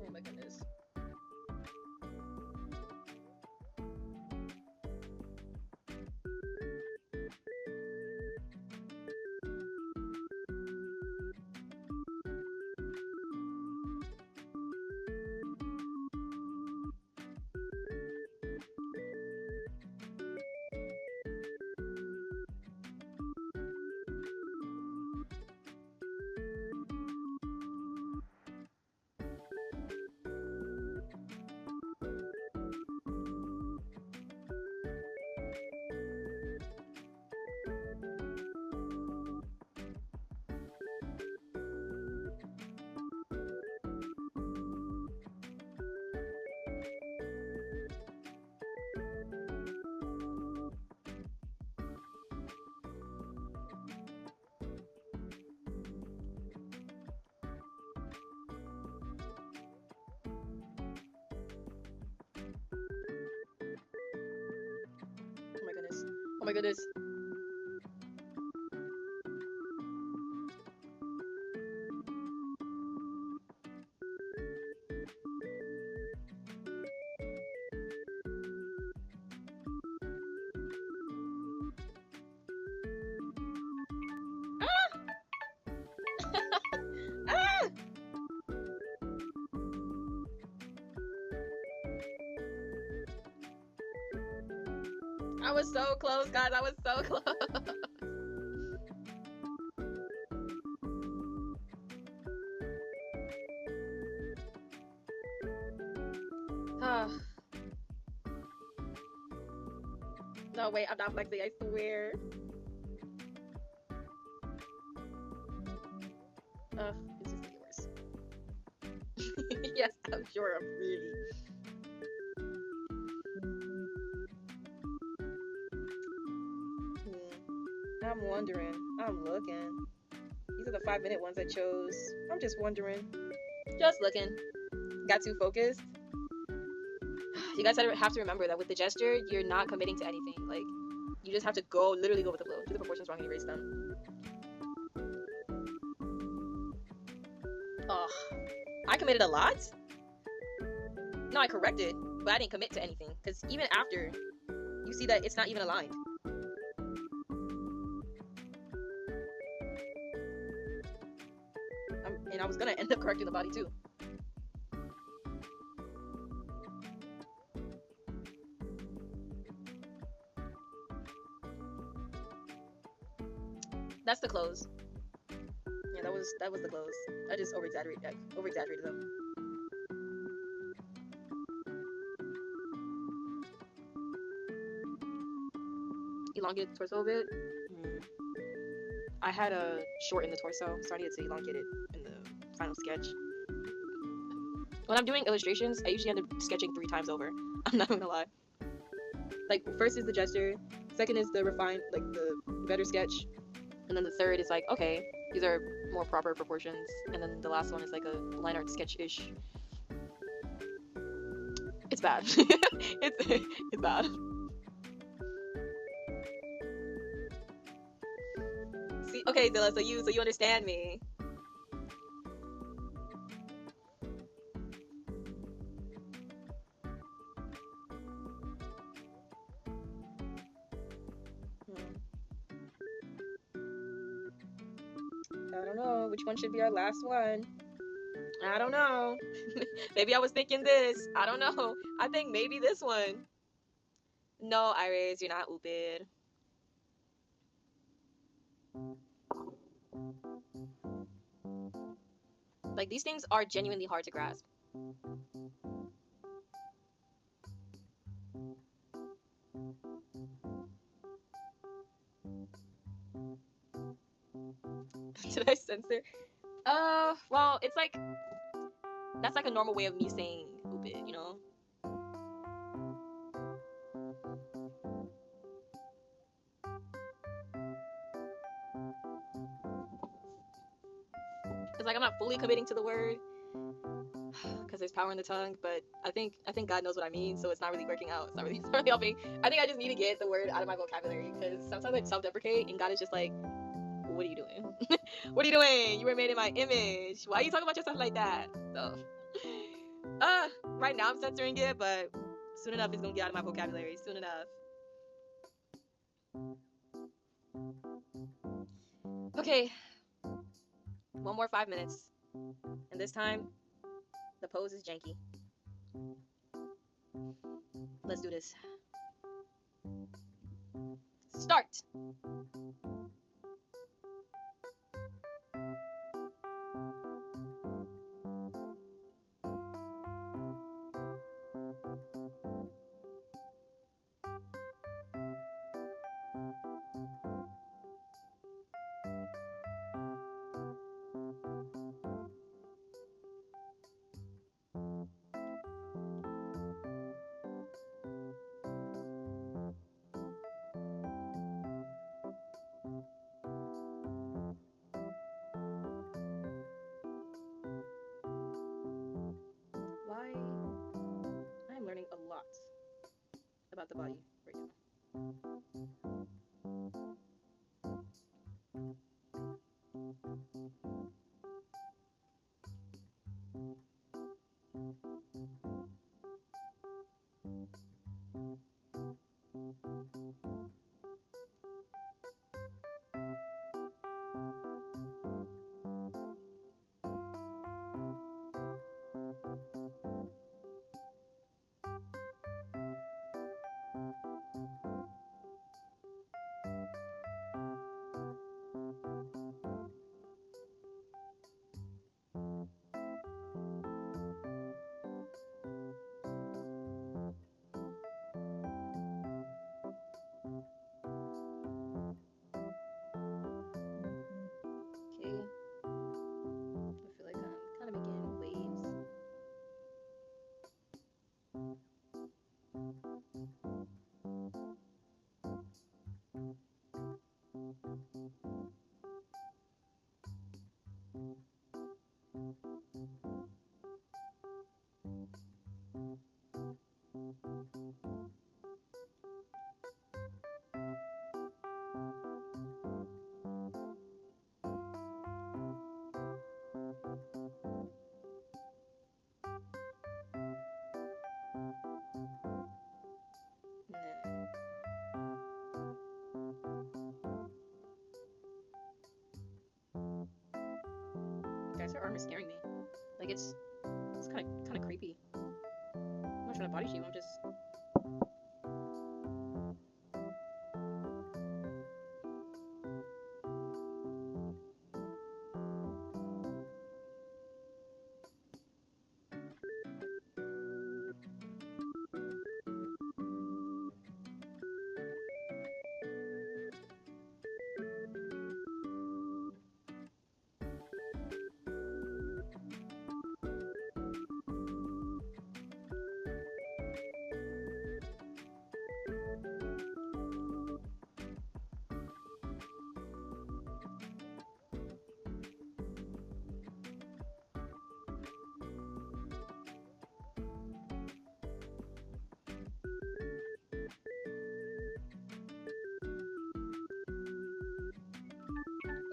Oh my goodness. Oh my goodness. Oh my goodness. Ah! I was so close, guys. I was so close. Ah. No, wait, I'm not flexing, I swear. Ugh, it's just getting worse. Yes, I'm sure I'm really. I'm wondering. I'm looking. These are the 5-minute ones I chose. I'm just wondering. Just looking. Got too focused. You guys have to remember that with the gesture, you're not committing to anything. Like, you just have to literally go with the flow. Do the proportions wrong and erase them. Ugh. I committed a lot? No, I corrected, but I didn't commit to anything. Because even after, you see that it's not even aligned. And I was gonna end up correcting the body too. That's the clothes. Yeah, that was the clothes. I just over exaggerated them. Elongate the torso a bit. I had a short in the torso, so I needed to elongate it in the final sketch. When I'm doing illustrations, I usually end up sketching 3 times over. I'm not gonna lie. Like, first is the gesture, second is the refined, like the better sketch, and then the third is like, okay, these are more proper proportions, and then the last one is like a line art sketch-ish. It's bad. it's bad. See, okay, Zilla, so you understand me. I don't know which one should be our last one. I don't know. Maybe I was thinking this. I don't know. I think maybe this one. No, Iris, you're not Upid. Like, these things are genuinely hard to grasp. Did I censor? Well, it's like, that's like a normal way of me saying Upid, you know? It's like I'm not fully committing to the word because there's power in the tongue, but I think God knows what I mean, so it's not really working out. It's not really helping. I think I just need to get the word out of my vocabulary because sometimes I self-deprecate and God is just like, what are you doing? What are you doing? You were made in my image. Why are you talking about yourself like that? So, right now I'm censoring it, but soon enough it's gonna get out of my vocabulary. Soon enough. Okay. One more 5 minutes. And this time, the pose is janky. Let's do this. Start! I'm learning a lot about the body right now. Guys, her arm is scaring me. Like it's kind of creepy. I'm not trying to body shape. I'm just.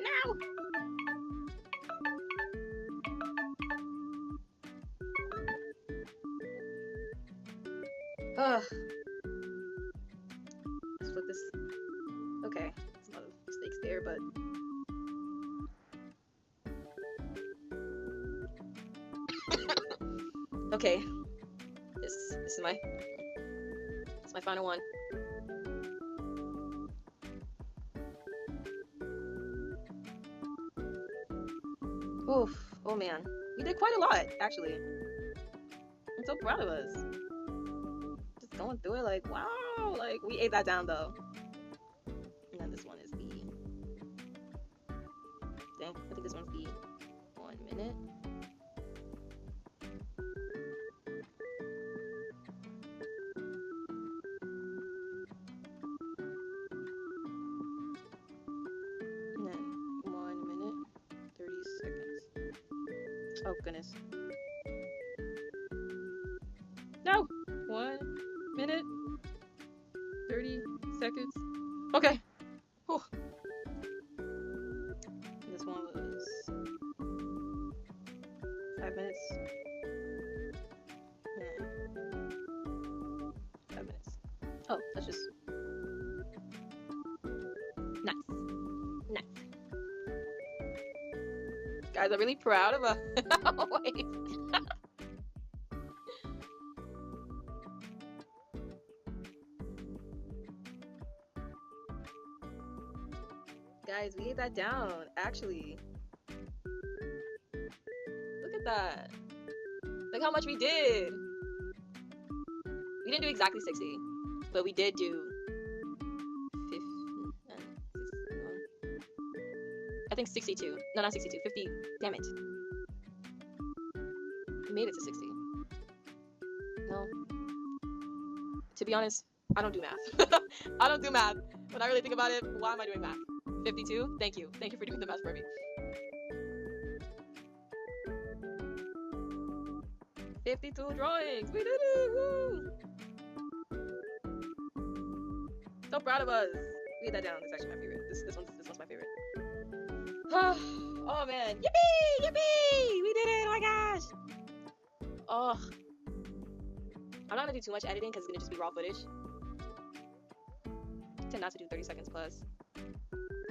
No! Ugh. Let's flip this. Okay, there's a lot of mistakes there, but. Okay. This is my final one. Oof. Oh man. We did quite a lot, actually. I'm so proud of us. Just going through it like, wow. Like, we ate that down, though. And then this one is the... Dang, I think this one's the 1 minute. And then 1 minute, 30 seconds. Oh, goodness. No! 1 minute, 30 seconds. Okay. Whew. This one was 5 minutes. Yeah. 5 minutes. Oh, that's just nice. Nice. Guys, I'm really proud of us. Wait. Guys, we ate that down, actually. Look at that. Look how much we did. We didn't do exactly 60, but we did do 50, I think 62. No, not 62. 50. Damn it. We made it to 60. No. To be honest, I don't do math. I don't do math. When I really think about it, why am I doing math? 52? Thank you. Thank you for doing the math for me. 52 drawings! We did it! Woo! So proud of us! We get that down. This is actually my favorite. This one's my favorite. Oh man. Yippee! Yippee! We did it! Oh my gosh! Oh. I'm not gonna do too much editing because it's gonna just be raw footage. I tend not to do 30 seconds plus.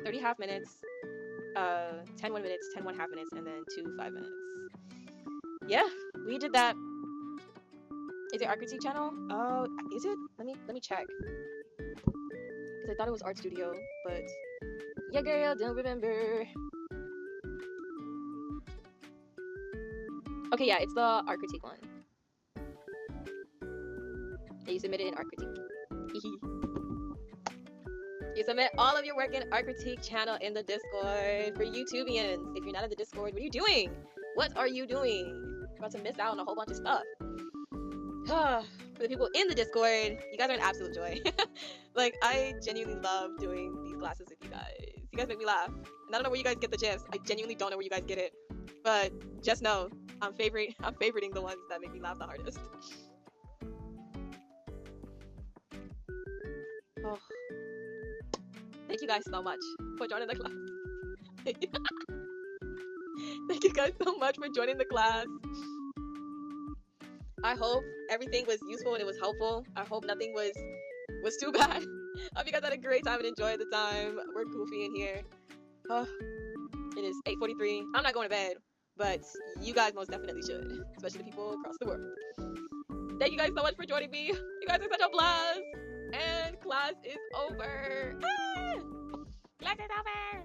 30 half minutes, 10 1 minutes, 10 1 half minutes, and then 2 5 minutes. Yeah, we did that. Is it Art Critique channel? Oh, is it? Let me check. Because I thought it was Art Studio, but yeah, girl, don't remember. Okay, yeah, it's the Art Critique one. Yeah, you submitted in Art Critique. You submit all of your work in Art Critique channel in the Discord for YouTubians. If you're not in the Discord, what are you doing? What are you doing? You're about to miss out on a whole bunch of stuff. For the people in the Discord, you guys are an absolute joy. Like, I genuinely love doing these classes with you guys. You guys make me laugh. And I don't know where you guys get the gifs. I genuinely don't know where you guys get it. But just know, I'm favoriting the ones that make me laugh the hardest. Thank you guys so much for joining the class. Thank you guys so much for joining the class. I hope everything was useful and it was helpful. I hope nothing was too bad. I hope you guys had a great time and enjoyed the time. We're goofy in here. Oh, it is 8:43. I'm not going to bed, but you guys most definitely should, especially the people across the world. Thank you guys so much for joining me. You guys are such a blast. And class is over. Ah! Class is over.